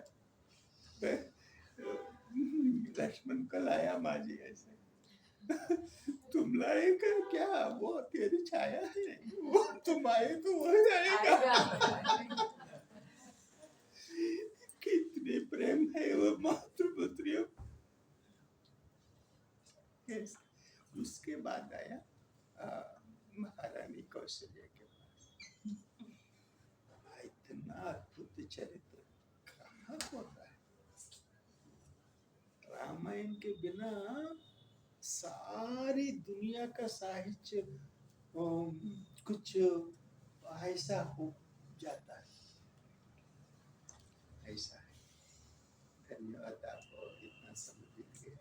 लक्ष्मण को लाया माँ जी ऐसे। तुम लाए कर क्या, वो तेरी छाया है, वो तुम आए तो वो जाएगा। कितने प्रेम है वो मातृपुत्रियों। उसके बाद आया महारानी कौशल्या के पास। इतना अद्भुत चरित्र कहाँ होता है। रामायण के बिना सारी दुनिया का साहित्य कुछ ऐसा हो जाता है। ऐसा है। धन्यवाद आपको इतना समय